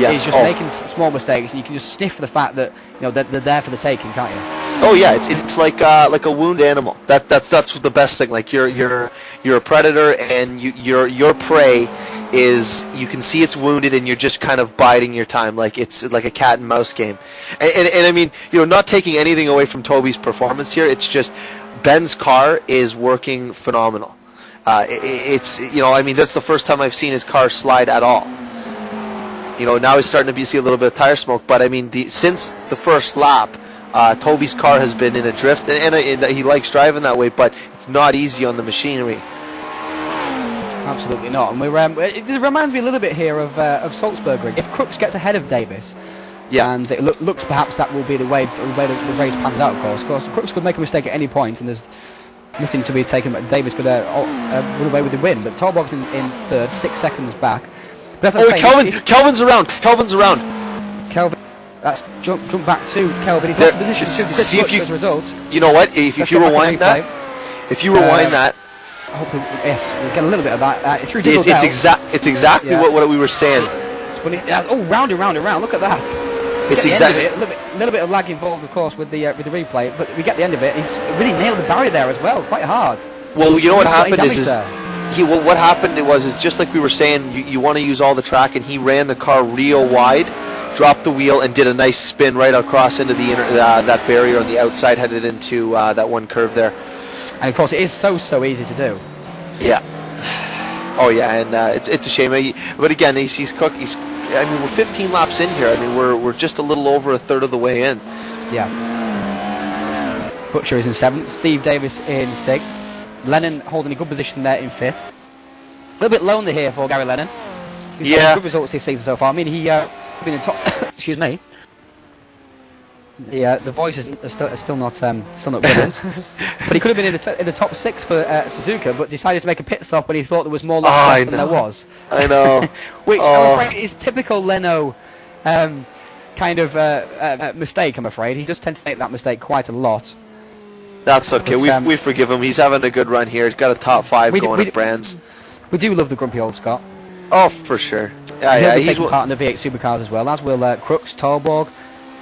[SPEAKER 1] is just making small mistakes, and you can just sniff the fact that they're there for the taking, can't you?
[SPEAKER 2] Oh yeah, it's like a wounded animal. That's the best thing. Like you're a predator, and your prey is, you can see it's wounded, and you're just kind of biding your time. Like it's like a cat and mouse game. And I mean, not taking anything away from Toby's performance here. It's just Ben's car is working phenomenal. It's I mean, that's the first time I've seen his car slide at all. Now he's starting to see a little bit of tire smoke, but I mean, since the first lap, Toby's car has been in a drift, and he likes driving that way, but it's not easy on the machinery.
[SPEAKER 1] Absolutely not. And it reminds me a little bit here of Salzburg Ring. If Crooks gets ahead of Davis, and it looks perhaps that will be the way the race pans out. Of course, Crooks could make a mistake at any point, and there's nothing to be taken. But Davis could run away with the win. But Tolbog's in 3rd, 6 seconds back. But
[SPEAKER 2] Kelvin's around.
[SPEAKER 1] Kelvin, that's jump back to Kelvin. He's lost position as a result.
[SPEAKER 2] You know what? If you rewind that,
[SPEAKER 1] hopefully, yes, we'll get a little bit of that. Through Dingle Dell.
[SPEAKER 2] It's exactly what we were saying.
[SPEAKER 1] Round and round. Look at that.
[SPEAKER 2] It's exactly
[SPEAKER 1] a little bit of lag involved, of course, with the replay. But we get the end of it. He's really nailed the barrier there as well, quite hard.
[SPEAKER 2] Well, you know what happened is what happened is just like we were saying. You want to use all the track, and he ran the car real wide, dropped the wheel, and did a nice spin right across into the that barrier on the outside, headed into that one curve there.
[SPEAKER 1] And of course, it is so easy to do.
[SPEAKER 2] Yeah. Oh yeah, and it's a shame. But again, he's cooked. I mean, we're 15 laps in here. I mean, we're just a little over a third of the way in.
[SPEAKER 1] Yeah. Butcher is in 7th. Steve Davis in 6th. Lennon holding a good position there in 5th. A little bit lonely here for Gary Lennon. He's had good results this season so far. I mean, he been in top. Excuse me. The voice is still not brilliant, but he could have been in the top 6 for Suzuka, but decided to make a pit stop when he thought there was more left than there was.
[SPEAKER 2] I know.
[SPEAKER 1] Which I'm afraid is typical Leno kind of mistake. I'm afraid he does tend to make that mistake quite a lot.
[SPEAKER 2] That's okay. We forgive him. He's having a good run here. He's got a top 5 going at Brands.
[SPEAKER 1] We do love the grumpy old Scot.
[SPEAKER 2] Oh, for sure.
[SPEAKER 1] He's taking part in the V8 supercars as well, as will Crooks, Tolborg.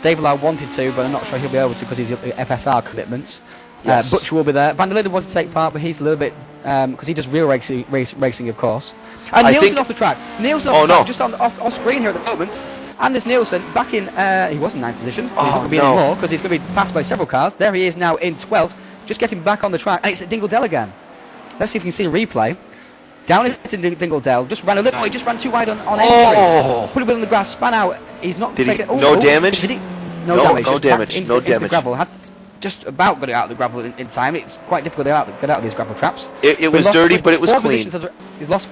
[SPEAKER 1] David Lau wanted to, but I'm not sure he'll be able to because he's FSR commitments.
[SPEAKER 2] Yes.
[SPEAKER 1] Butcher will be there. Van der Linde wanted to take part, but he's a little bit because he does real racing, of course. And Nielsen off the track. Nielsen off the track, just off screen here at the moment. Anders Nielsen back in. He was in 9th position. He's not going to be anymore because he's going to be passed by several cars. There he is now in 12th, just getting back on the track. And it's at Dingle Dell again. Let's see if we can see a replay. Down into Dingle Dell, just ran a little. He just ran too wide on entry. Put it on the grass, span out. He's not taking.
[SPEAKER 2] No damage. No damage.
[SPEAKER 1] The gravel. Had just about got it out of the gravel in time. It's quite difficult to get out of these gravel traps.
[SPEAKER 2] It was dirty, but it was clean.
[SPEAKER 1] He's lost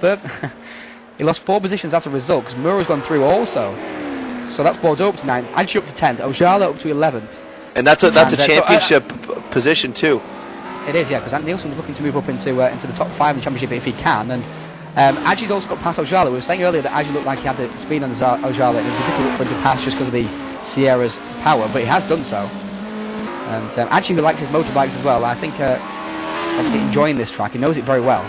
[SPEAKER 1] he lost 4 positions as a result because Murray's gone through also. So that's Bordeaux up to 9th, Anchi up to 10th, Ojala up to 11th.
[SPEAKER 2] And that's a championship position too.
[SPEAKER 1] It is, yeah, because Nielsen's looking to move up into the top 5 in the championship if he can. And Agi's also got past Ojala. We were saying earlier that Agi looked like he had the speed on Ojala. It was difficult for him to pass just because of the Sierra's power, but he has done so. And Agi likes his motorbikes as well. I think obviously enjoying this track. He knows it very well.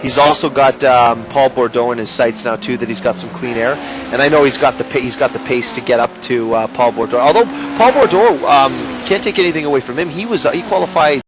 [SPEAKER 2] He's also got Paul Bordeaux in his sights now too. That he's got some clean air, and I know he's got the pace to get up to Paul Bordeaux. Although Paul Bordeaux can't take anything away from him. He qualified